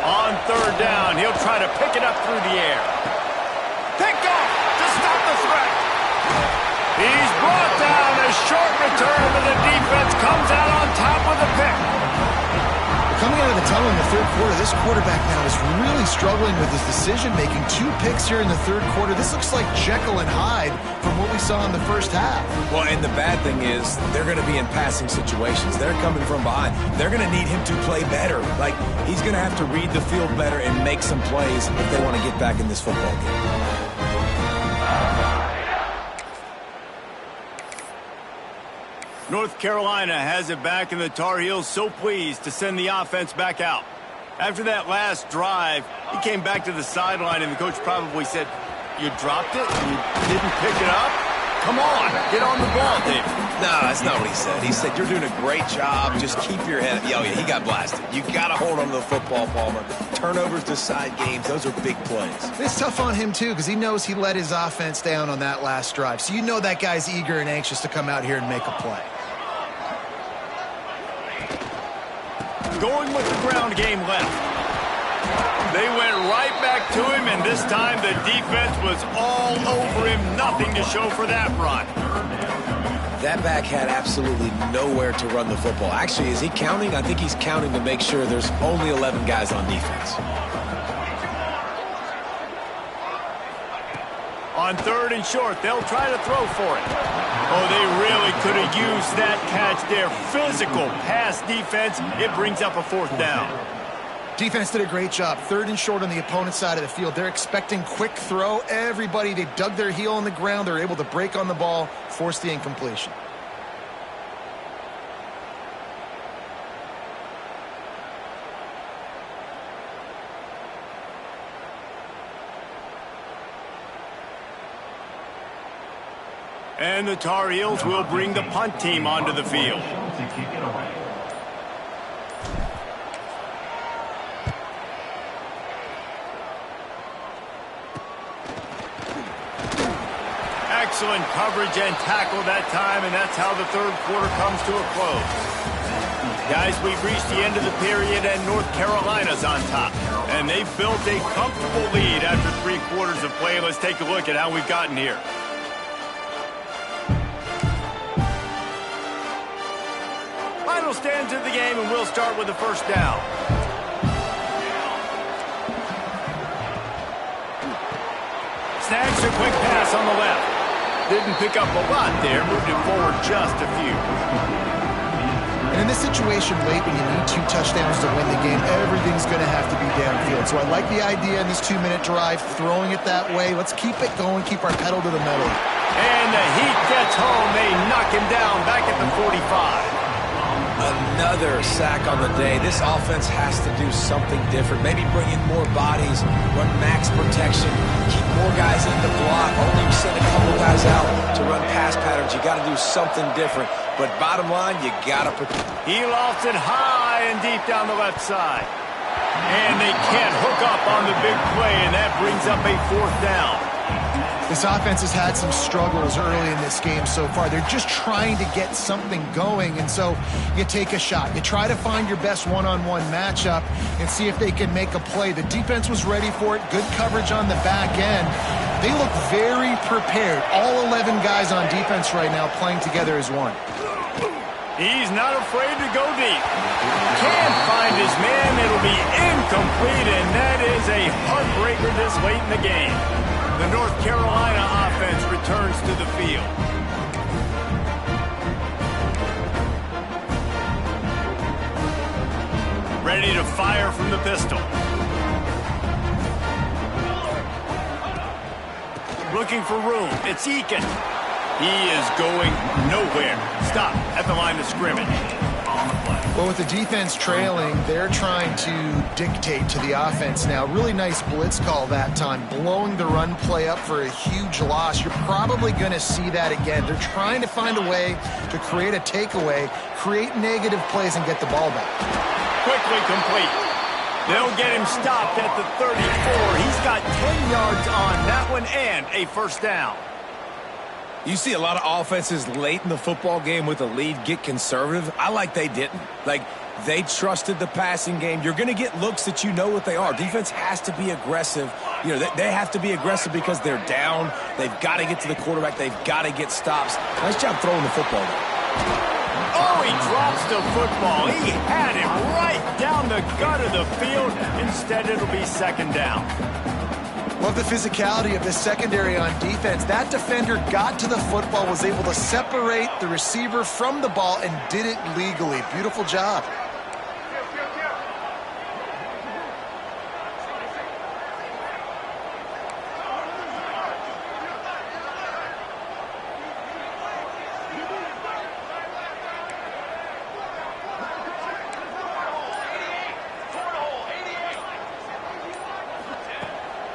On third down, he'll try to pick it up through the air. Picked off to stop the threat. He's brought down. A short return, but the defense comes out on top with a pick. Coming out of the tunnel in the third quarter, this quarterback now is really struggling with his decision-making. 2 picks here in the third quarter. This looks like Jekyll and Hyde from what we saw in the first half. Well, and the bad thing is they're going to be in passing situations. They're coming from behind. They're going to need him to play better. Like, he's going to have to read the field better and make some plays if they want to get back in this football game. North Carolina has it back, and the Tar Heels so pleased to send the offense back out. After that last drive, he came back to the sideline, and the coach probably said, "You dropped it? You didn't pick it up? Come on, get on the ball, Dave." No, that's not what he said. He said, "You're doing a great job. Just keep your head up." Oh, yeah, he got blasted. You got to hold on to the football, Palmer. Turnovers decide games. Those are big plays. It's tough on him, too, because he knows he let his offense down on that last drive. So you know that guy's eager and anxious to come out here and make a play. Going with the ground game left. They went right back to him, and this time the defense was all over him. Nothing to show for that run. That back had absolutely nowhere to run the football. Actually, is he counting? I think he's counting to make sure there's only 11 guys on defense. On third and short, they'll try to throw for it. Oh, they really could have used that catch there. Physical pass defense. It brings up a 4th down. Defense did a great job. 3rd and short on the opponent's side of the field. They're expecting quick throw. Everybody, they dug their heel on the ground. They're able to break on the ball, force the incompletion. And the Tar Heels will bring the punt team onto the field. To kick it away. Excellent coverage and tackle that time, and that's how the third quarter comes to a close. Guys, we've reached the end of the period, and North Carolina's on top. And they've built a comfortable lead after 3 quarters of play. Let's take a look at how we've gotten here. Final stands of the game, and we'll start with the first down. Snags a quick pass on the left. Didn't pick up a lot there, moved it forward just a few. And in this situation late when you need 2 touchdowns to win the game, everything's going to have to be downfield. So I like the idea in this 2-minute drive, throwing it that way. Let's keep it going, keep our pedal to the metal. And the Heat gets home. They knock him down back at the 45. Another sack on the day. This offense has to do something different. Maybe bring in more bodies, run max protection, keep more guys in the block, only send a couple guys out to run pass patterns. You got to do something different. But bottom line, you got to protect. He lofts it high and deep down the left side. And they can't hook up on the big play, and that brings up a 4th down. This offense has had some struggles early in this game so far. They're just trying to get something going, and so you take a shot. You try to find your best one-on-one matchup and see if they can make a play. The defense was ready for it. Good coverage on the back end. They look very prepared. All 11 guys on defense right now playing together as one. He's not afraid to go deep. Can't find his man. It'll be incomplete, and that is a heartbreaker this late in the game. The North Carolina offense returns to the field. Ready to fire from the pistol. Looking for room. It's Eakin. He is going nowhere. Stop at the line of scrimmage. Well, with the defense trailing, they're trying to dictate to the offense now. Really nice blitz call that time, blowing the run play up for a huge loss. You're probably going to see that again. They're trying to find a way to create a takeaway, create negative plays, and get the ball back. Quickly complete. They'll get him stopped at the 34. He's got 10 yards on that one and a 1st down. You see a lot of offenses late in the football game with a lead get conservative. I like they didn't. Like, they trusted the passing game. You're going to get looks that you know what they are. Defense has to be aggressive. You know, they have to be aggressive because they're down. They've got to get to the quarterback. They've got to get stops. Nice job throwing the football there. Oh, he drops the football. He had it right down the gut of the field. Instead, it'll be 2nd down. Love the physicality of the secondary on defense. That defender got to the football, was able to separate the receiver from the ball, and did it legally. Beautiful job.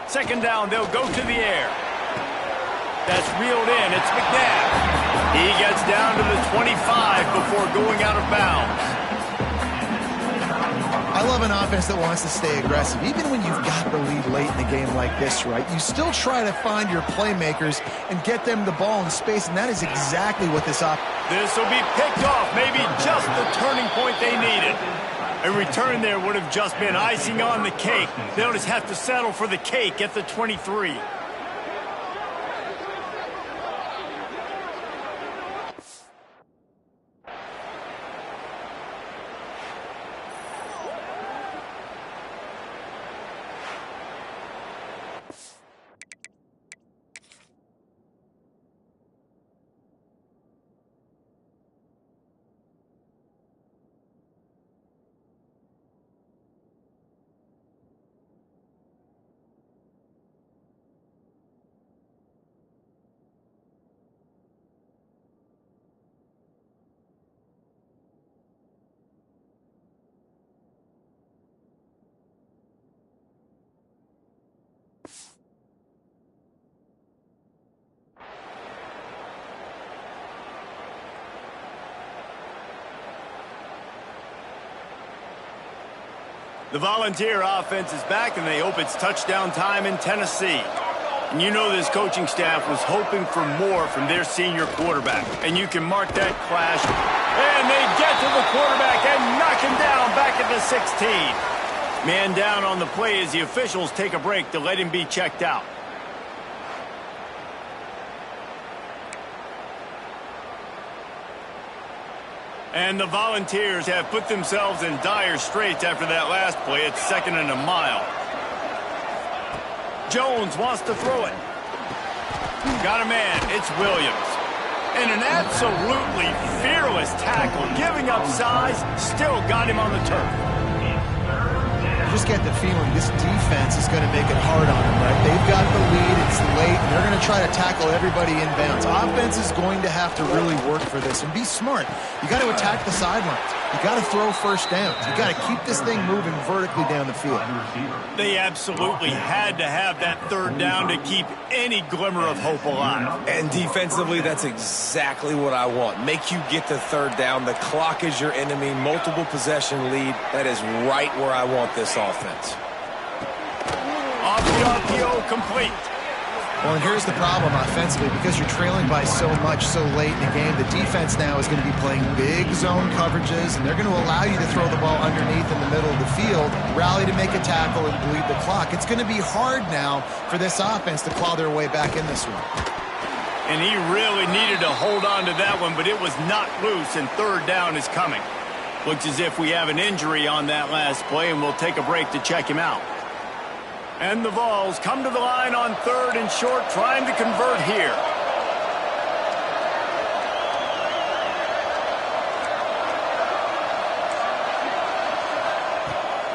Second down, they'll go to the air. That's reeled in. It's McNabb. He gets down to the 25 before going out of bounds. I love an offense that wants to stay aggressive. Even when you've got the lead late in the game like this, right, you still try to find your playmakers and get them the ball in space, and that is exactly what this offense. This will be picked off, maybe just the turning point they needed. A return there would have just been icing on the cake. They'll just have to settle for the cake at the 23. The Volunteer offense is back, and they hope it's touchdown time in Tennessee. And you know this coaching staff was hoping for more from their senior quarterback. And you can mark that clash. And they get to the quarterback and knock him down back at the 16. Man down on the play as the officials take a break to let him be checked out. And the Volunteers have put themselves in dire straits after that last play. It's 2nd and a mile. Jones wants to throw it. Got a man. It's Williams. And an absolutely fearless tackle. Giving up size, still got him on the turf. You just get the feeling this defense is going to make it hard on them, right? They've got the lead. It's late, and they're going to try to tackle everybody inbounds. Offense is going to have to really work for this and be smart. You got to attack the sidelines. You got to throw first downs. You got to keep this thing moving vertically down the field. They absolutely had to have that 3rd down to keep any glimmer of hope alive. And defensively, that's exactly what I want. Make you get the 3rd down. The clock is your enemy. Multiple possession lead. That is right where I want this offense. Off the RPO, complete. Well, and here's the problem offensively. Because you're trailing by so much so late in the game, the defense now is going to be playing big zone coverages, and they're going to allow you to throw the ball underneath in the middle of the field, rally to make a tackle, and bleed the clock. It's going to be hard now for this offense to claw their way back in this one. And he really needed to hold on to that one, but it was not loose, and 3rd down is coming. Looks as if we have an injury on that last play, and we'll take a break to check him out. And the Vols come to the line on 3rd and short, trying to convert here.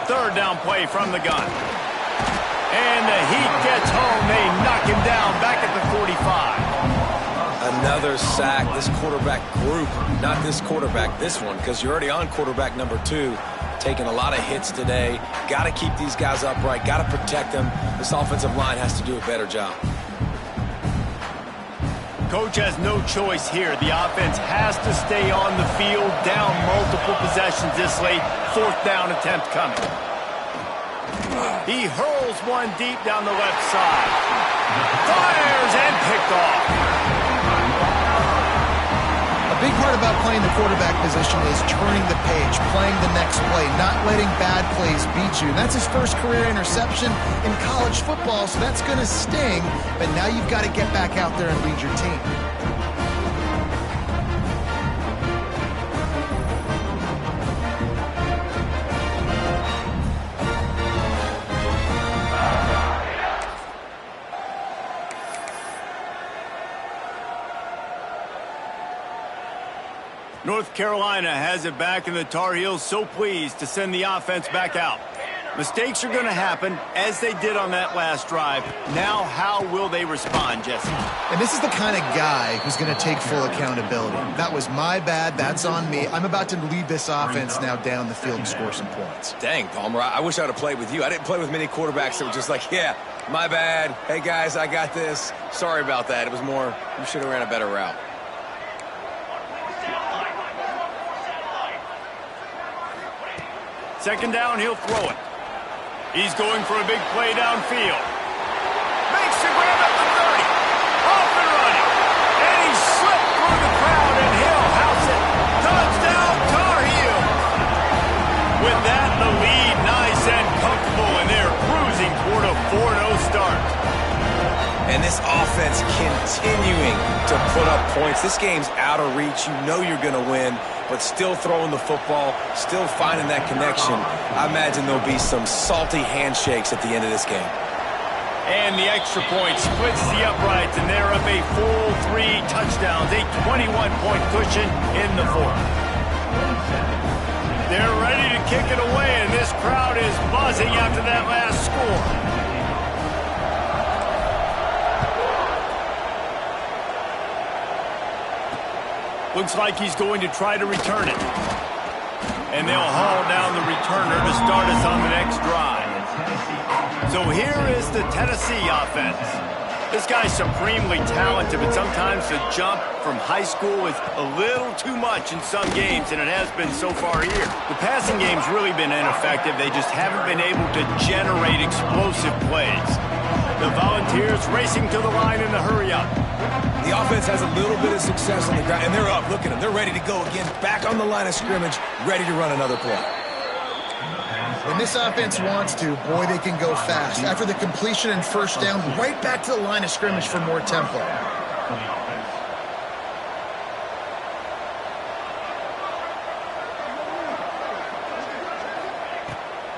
Third down play from the gun. And the heat gets home. They knock him down back at the 45. Another sack. This quarterback group, not this quarterback, this one, because you're already on quarterback number 2. Taking a lot of hits today. Got to keep these guys upright. Got to protect them. This offensive line has to do a better job. Coach has no choice here. The offense has to stay on the field, down multiple possessions this late. 4th down attempt coming. He hurls one deep down the left side. Fires and picked off. A big part about playing the quarterback position is turning the page, playing the next play, not letting bad plays beat you. And that's his first career interception in college football, so that's going to sting. But now you've got to get back out there and lead your team. North Carolina has it back, and the Tar Heels so pleased to send the offense back out. Mistakes are going to happen, as they did on that last drive. Now, how will they respond, Jesse? And this is the kind of guy who's going to take full accountability. That was my bad. That's on me. I'm about to lead this offense now down the field and score some points. Dang, Palmer, I wish I would have played with you. I didn't play with many quarterbacks that were just like, yeah, my bad. Hey, guys, I got this. Sorry about that. It was more, you should have ran a better route. Second down, he'll throw it. He's going for a big play downfield. Makes the grab at the 30. Off and running. And he slipped through the crowd, and he'll house it. Touchdown, Tar Heels. With that, the lead nice and comfortable, and they're cruising toward a 4-0 start. And this offense continuing to put up points. This game's out of reach. You know you're going to win, but still throwing the football, still finding that connection. I imagine there'll be some salty handshakes at the end of this game. And the extra point splits the uprights, and they're up a full 3 touchdowns, a 21-point cushion in the 4th. They're ready to kick it away, and this crowd is buzzing after that last score. Looks like he's going to try to return it. And they'll haul down the returner to start us on the next drive. So here is the Tennessee offense. This guy's supremely talented, but sometimes the jump from high school is a little too much in some games, and it has been so far here. The passing game's really been ineffective. They just haven't been able to generate explosive plays. The Volunteers racing to the line in the hurry-up. The offense has a little bit of success on the ground, and they're up. Look at them. They're ready to go again, back on the line of scrimmage, ready to run another play. When this offense wants to, boy, they can go fast. After the completion and first down, right back to the line of scrimmage for more tempo.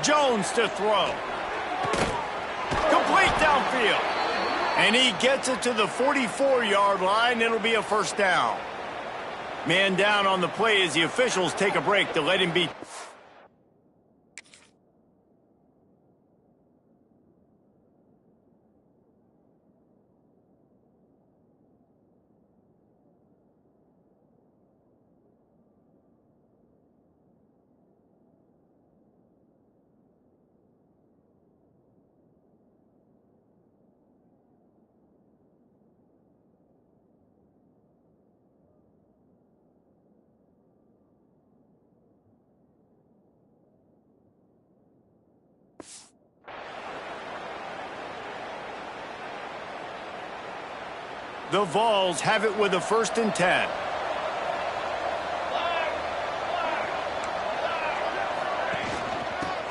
Jones to throw. Complete downfield. And he gets it to the 44-yard line. It'll be a first down. Man down on the play as the officials take a break to let him be... The Vols have it with a 1st and 10.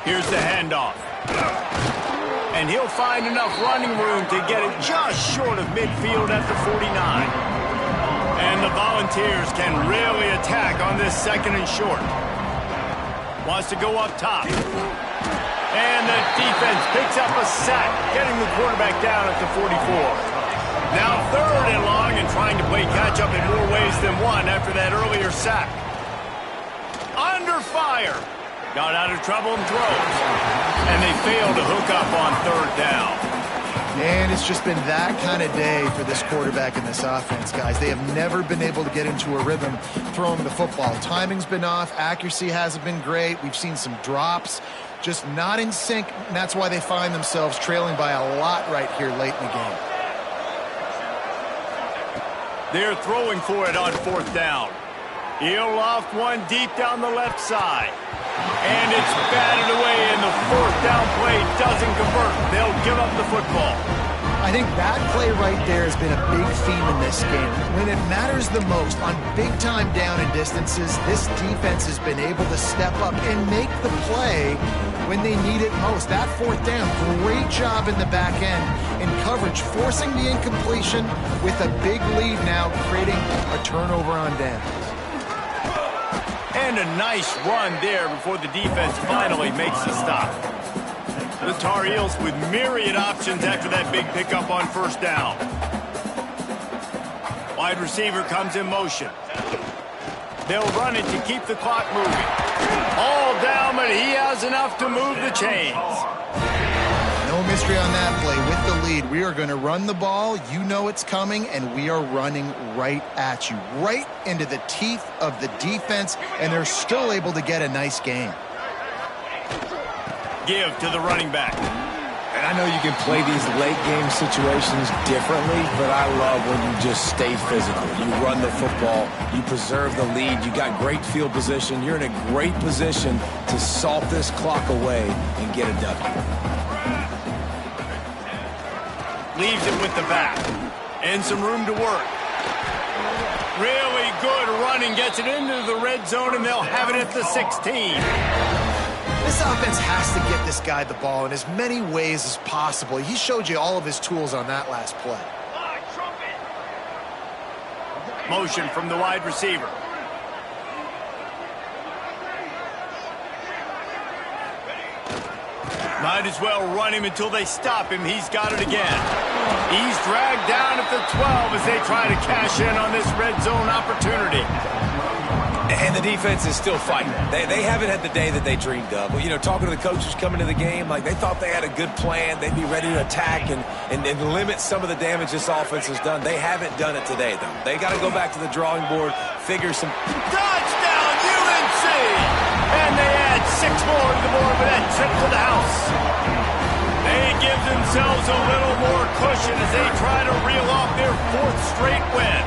Here's the handoff. And he'll find enough running room to get it just short of midfield at the 49. And the Volunteers can really attack on this 2nd and short. Wants to go up top. And the defense picks up a sack, getting the quarterback down at the 44. Now 3rd and long and trying to play catch-up in more ways than one after that earlier sack. Under fire. Got out of trouble and throws. And they fail to hook up on 3rd down. And it's just been that kind of day for this quarterback and this offense, guys. They have never been able to get into a rhythm throwing the football. Timing's been off. Accuracy hasn't been great. We've seen some drops. Just not in sync, and that's why they find themselves trailing by a lot right here late in the game. They're throwing for it on 4th down. He'll loft one deep down the left side. And it's batted away, and the 4th down play doesn't convert. They'll give up the football. I think that play right there has been a big theme in this game. When it matters the most, on big-time down and distances, this defense has been able to step up and make the play when they need it most. That 4th down, great job in the back end in coverage, forcing the incompletion with a big lead now, creating a turnover on downs. And a nice run there before the defense finally makes the stop. The Tar Heels with myriad options after that big pickup on 1st down. Wide receiver comes in motion. They'll run it to keep the clock moving. All down, but he has enough to move the chains. No mystery on that play. With the lead, we are going to run the ball. You know it's coming, and we are running right at you, right into the teeth of the defense, and they're still able to get a nice game. Give to the running back. And I know you can play these late game situations differently, but I love when you just stay physical. You run the football, you preserve the lead, you got great field position, you're in a great position to salt this clock away and get a W. Leaves it with the back. And some room to work. Really good running, gets it into the red zone, and they'll have it at the 16. This offense has to get this guy the ball in as many ways as possible. He showed you all of his tools on that last play. Motion from the wide receiver. Might as well run him until they stop him. He's got it again. He's dragged down at the 12 as they try to cash in on this red zone opportunity. And the defense is still fighting. They haven't had the day that they dreamed of. Well, you know, talking to the coaches coming to the game, like they thought they had a good plan. They'd be ready to attack and limit some of the damage this offense has done. They haven't done it today, though. They got to go back to the drawing board, figure some... Touchdown, UNC! And they add 6 more to the board with that trip to the house. They give themselves a little more cushion as they try to reel off their 4th straight win.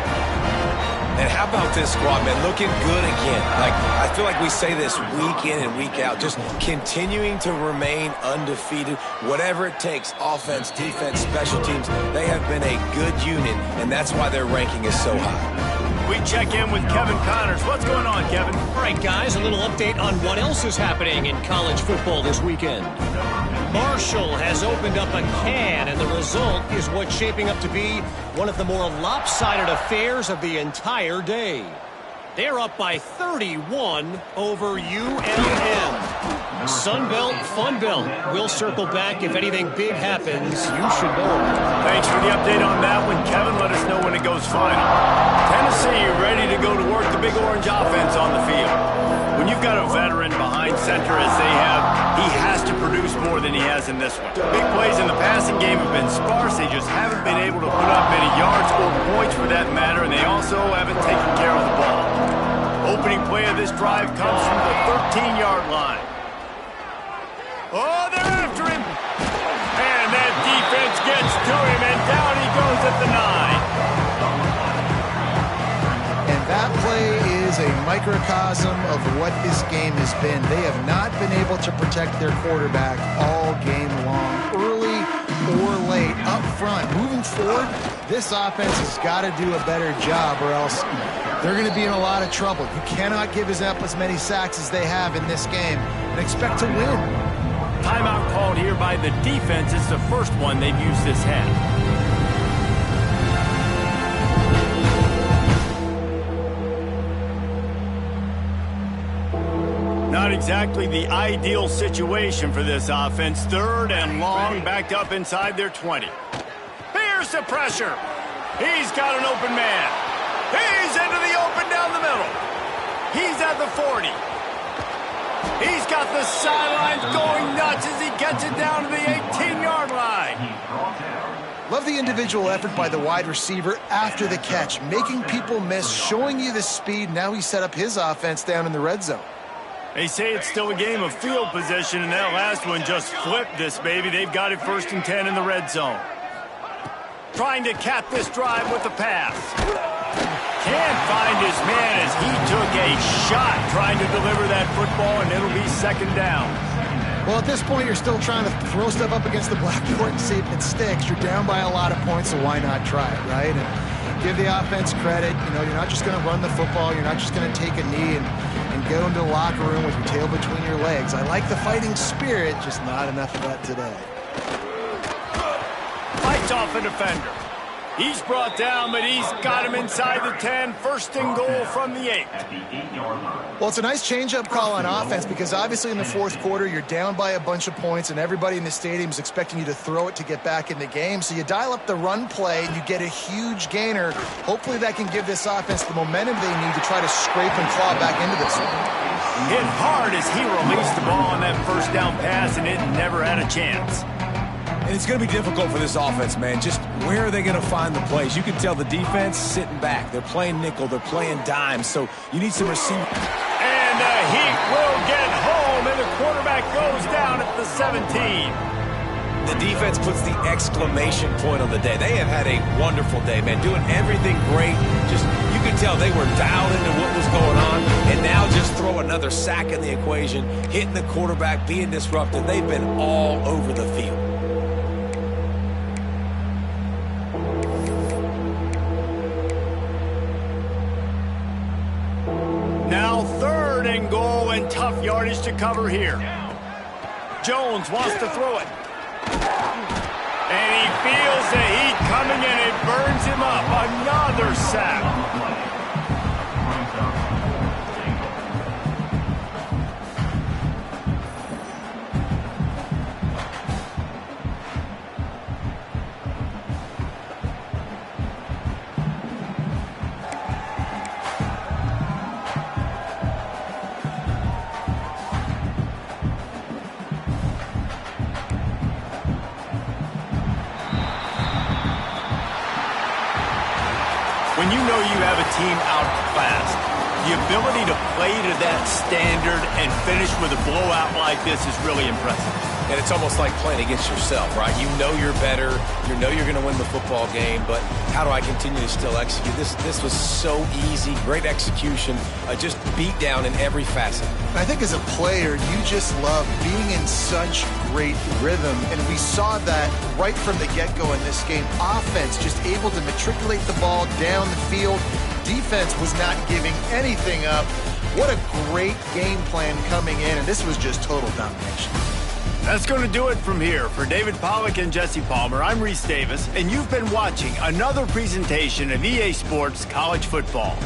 And how about this squad, man? Looking good again. Like, I feel like we say this week in and week out, just continuing to remain undefeated. Whatever it takes, offense, defense, special teams, they have been a good unit, and that's why their ranking is so high. We check in with Kevin Connors. What's going on, Kevin? All right, guys, a little update on what else is happening in college football this weekend. Marshall has opened up a can, and the result is what's shaping up to be one of the more lopsided affairs of the entire day. They're up by 31 over ULM. Sunbelt, Funbelt. We'll circle back if anything big happens. You should know. Thanks for the update on that one, Kevin. Let us know when it goes final. Tennessee ready to go to work the Big Orange offense on the field. When you've got a veteran behind center as they have, he has to produce more than he has in this one. Big plays in the passing game have been sparse. They just haven't been able to put up many yards or points for that matter, and they also haven't taken care of the ball. Opening play of this drive comes from the 13-yard line. Oh, they're after him. And that defense gets to him, and down he goes at the 9. And that play is a microcosm of what this game has been. They have not been able to protect their quarterback all game long, early or late, up front. Moving forward, this offense has got to do a better job, or else they're going to be in a lot of trouble. You cannot give us up as many sacks as they have in this game and expect to win. Timeout called here by the defense. It's the first one they've used this half. Not exactly the ideal situation for this offense. 3rd and long, backed up inside their 20. Here's the pressure. He's got an open man. He's into the open down the middle. He's at the 40. He's got the sidelines going nuts as he gets it down to the 18-yard line. Love the individual effort by the wide receiver after the catch, making people miss, showing you the speed. Now he set up his offense down in the red zone. They say it's still a game of field position, and that last one just flipped this baby. They've got it 1st and 10 in the red zone. Trying to cap this drive with the pass. Can't find his man as he took a shot trying to deliver that football, and it'll be 2nd down. Well, at this point, you're still trying to throw stuff up against the blackboard and see if it sticks. You're down by a lot of points, so why not try it, right? And give the offense credit. You know, you're not just going to run the football. You're not just going to take a knee and go into the locker room with your tail between your legs. I like the fighting spirit, just not enough of that today. Fights off a defender. He's brought down, but he's got him inside the 10. 1st and goal from the 8. Well, it's a nice change-up call on offense because obviously in the 4th quarter, you're down by a bunch of points and everybody in the stadium is expecting you to throw it to get back in the game. So you dial up the run play and you get a huge gainer. Hopefully that can give this offense the momentum they need to try to scrape and claw back into this one. Hit hard as he released the ball on that 1st down pass, and it never had a chance. And it's going to be difficult for this offense, man. Just where are they going to find the plays? You can tell the defense sitting back. They're playing nickel. They're playing dime. So you need some receivers. And he will get home, and the quarterback goes down at the 17. The defense puts the exclamation point on the day. They have had a wonderful day, man. Doing everything great. Just, you can tell they were dialed into what was going on. And now just throw another sack in the equation, hitting the quarterback, being disruptive. They've been all over the field. Now 3rd and goal, and tough yardage to cover here. Jones wants to throw it. And he feels the heat coming, and it burns him up. Another sack. When you know you have a team outclassed, The ability to play to that standard and finish with a blowout like this is really impressive. And it's almost like playing against yourself, right? You know you're better. You know you're going to win the football game, but how do I continue to still execute? This was so easy. Great execution. Just beat down in every facet. I think as a player, you just love being in such great rhythm, and we saw that right from the get-go in this game. Offense just able to matriculate the ball down the field. Defense was not giving anything up. What a great game plan coming in, and this was just total domination. That's going to do it from here. For David Pollack and Jesse Palmer, I'm Reese Davis, and you've been watching another presentation of EA Sports College Football.